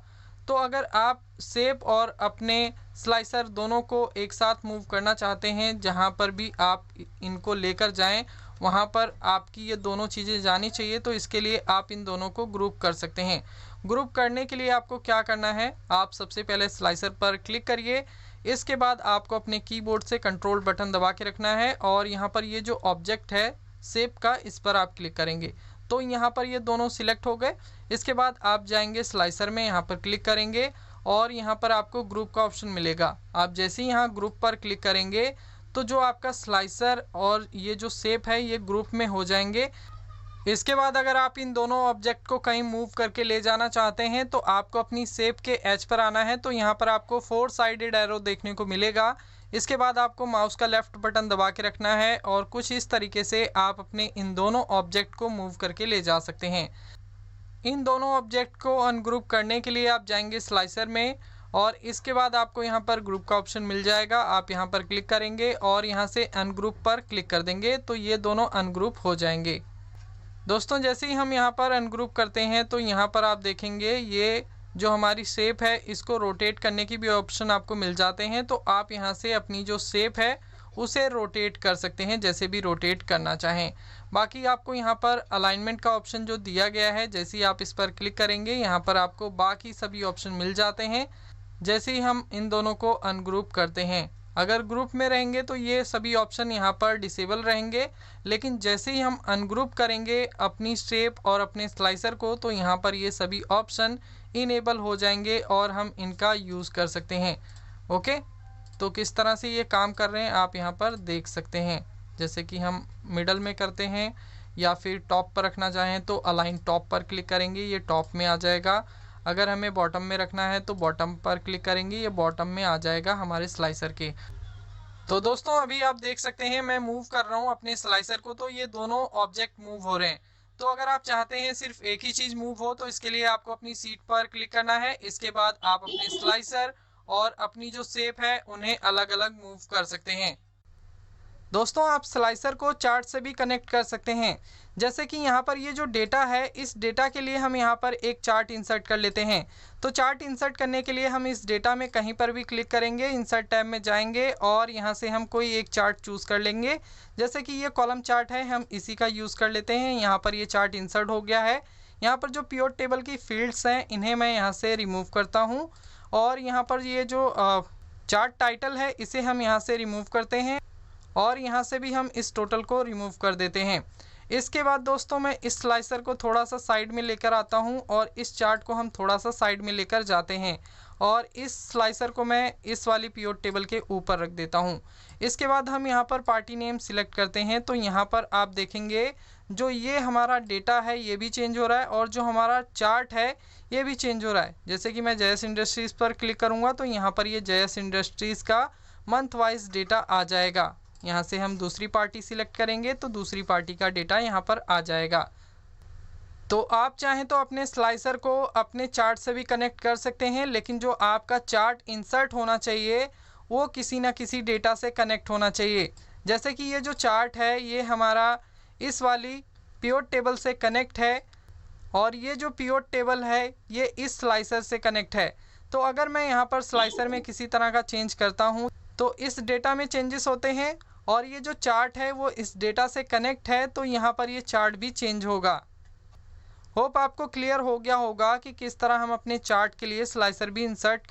तो अगर आप शेप और अपने स्लाइसर दोनों को एक साथ मूव करना चाहते हैं, जहाँ पर भी आप इनको लेकर जाएं वहाँ पर आपकी ये दोनों चीज़ें जानी चाहिए। तो इसके लिए आप इन दोनों को ग्रुप कर सकते हैं। ग्रुप करने के लिए आपको क्या करना है, आप सबसे पहले स्लाइसर पर क्लिक करिए। इसके बाद आपको अपने कीबोर्ड से कंट्रोल बटन दबा के रखना है और यहाँ पर ये जो ऑब्जेक्ट है शेप का, इस पर आप क्लिक करेंगे। तो यहाँ पर ये दोनों सिलेक्ट हो गए। इसके बाद आप जाएंगे स्लाइसर में, यहाँ पर क्लिक करेंगे और यहाँ पर आपको ग्रुप का ऑप्शन मिलेगा। आप जैसे ही यहाँ ग्रुप पर क्लिक करेंगे तो जो आपका स्लाइसर और ये जो शेप है ये ग्रुप में हो जाएंगे। इसके बाद अगर आप इन दोनों ऑब्जेक्ट को कहीं मूव करके ले जाना चाहते हैं तो आपको अपनी शेप के एज पर आना है। तो यहाँ पर आपको 4 साइडेड एरो देखने को मिलेगा। इसके बाद आपको माउस का लेफ्ट बटन दबा के रखना है और कुछ इस तरीके से आप अपने इन दोनों ऑब्जेक्ट को मूव करके ले जा सकते हैं। इन दोनों ऑब्जेक्ट को अनग्रुप करने के लिए आप जाएंगे स्लाइसर में और इसके बाद आपको यहाँ पर ग्रुप का ऑप्शन मिल जाएगा। आप यहाँ पर क्लिक करेंगे और यहाँ से अनग्रुप पर क्लिक कर देंगे तो ये दोनों अनग्रुप हो जाएंगे। दोस्तों जैसे ही हम यहाँ पर अनग्रुप करते हैं तो यहाँ पर आप देखेंगे ये जो हमारी शेप है इसको रोटेट करने की भी ऑप्शन आपको मिल जाते हैं। तो आप यहाँ से अपनी जो शेप है उसे रोटेट कर सकते हैं, जैसे भी रोटेट करना चाहें। बाकी आपको यहाँ पर अलाइनमेंट का ऑप्शन जो दिया गया है, जैसे ही आप इस पर क्लिक करेंगे यहाँ पर आपको बाकी सभी ऑप्शन मिल जाते हैं। जैसे ही हम इन दोनों को अनग्रुप करते हैं, अगर ग्रुप में रहेंगे तो ये सभी ऑप्शन यहाँ पर डिसेबल रहेंगे, लेकिन जैसे ही हम अनग्रुप करेंगे अपनी शेप और अपने स्लाइसर को तो यहाँ पर ये सभी ऑप्शन इनेबल हो जाएंगे और हम इनका यूज़ कर सकते हैं। ओके, तो किस तरह से ये काम कर रहे हैं आप यहाँ पर देख सकते हैं। जैसे कि हम मिडल में करते हैं या फिर टॉप पर रखना चाहें तो अलाइन टॉप पर क्लिक करेंगे, ये टॉप में आ जाएगा। अगर हमें बॉटम में रखना है तो बॉटम पर क्लिक करेंगे, ये बॉटम में आ जाएगा हमारे स्लाइसर के। तो दोस्तों अभी आप देख सकते हैं मैं मूव कर रहा हूँ अपने स्लाइसर को, तो ये दोनों ऑब्जेक्ट मूव हो रहे हैं। तो अगर आप चाहते हैं सिर्फ एक ही चीज़ मूव हो तो इसके लिए आपको अपनी सीट पर क्लिक करना है। इसके बाद आप अपने स्लाइसर और अपनी जो शेप है उन्हें अलग अलग मूव कर सकते हैं। दोस्तों आप स्लाइसर को चार्ट से भी कनेक्ट कर सकते हैं। जैसे कि यहाँ पर ये जो डेटा है, इस डेटा के लिए हम यहाँ पर एक चार्ट इंसर्ट कर लेते हैं। तो चार्ट इंसर्ट करने के लिए हम इस डेटा में कहीं पर भी क्लिक करेंगे, इंसर्ट टैब में जाएंगे और यहाँ से हम कोई एक चार्ट चूज़ कर लेंगे। जैसे कि ये कॉलम चार्ट है, हम इसी का यूज़ कर लेते हैं। यहाँ पर ये चार्ट इंसर्ट हो गया है। यहाँ पर जो पिवट टेबल की फील्ड्स हैं इन्हें मैं यहाँ से रिमूव करता हूँ और यहाँ पर ये जो चार्ट टाइटल है इसे हम यहाँ से रिमूव करते हैं और यहाँ से भी हम इस टोटल को रिमूव कर देते हैं। इसके बाद दोस्तों मैं इस स्लाइसर को थोड़ा सा साइड में लेकर आता हूँ और इस चार्ट को हम थोड़ा सा साइड में लेकर जाते हैं और इस स्लाइसर को मैं इस वाली पिवट टेबल के ऊपर रख देता हूँ। इसके बाद हम यहाँ पर पार्टी नेम सिलेक्ट करते हैं। तो यहाँ पर आप देखेंगे जो ये हमारा डेटा है ये भी चेंज हो रहा है और जो हमारा चार्ट है ये भी चेंज हो रहा है। जैसे कि मैं जयस इंडस्ट्रीज़ पर क्लिक करूँगा तो यहाँ पर ये जयस इंडस्ट्रीज़ का मंथ वाइज डेटा आ जाएगा। यहाँ से हम दूसरी पार्टी सिलेक्ट करेंगे तो दूसरी पार्टी का डेटा यहाँ पर आ जाएगा। तो आप चाहें तो अपने स्लाइसर को अपने चार्ट से भी कनेक्ट कर सकते हैं, लेकिन जो आपका चार्ट इंसर्ट होना चाहिए वो किसी ना किसी डेटा से कनेक्ट होना चाहिए। जैसे कि ये जो चार्ट है ये हमारा इस वाली पिवट टेबल से कनेक्ट है और ये जो पिवट टेबल है ये इस स्लाइसर से कनेक्ट है। तो अगर मैं यहाँ पर स्लाइसर में किसी तरह का चेंज करता हूँ तो इस डेटा में चेंजेस होते हैं और ये जो चार्ट है वो इस डेटा से कनेक्ट है, तो यहाँ पर ये चार्ट भी चेंज होगा। होप आपको क्लियर हो गया होगा कि किस तरह हम अपने चार्ट के लिए स्लाइसर भी इंसर्ट कर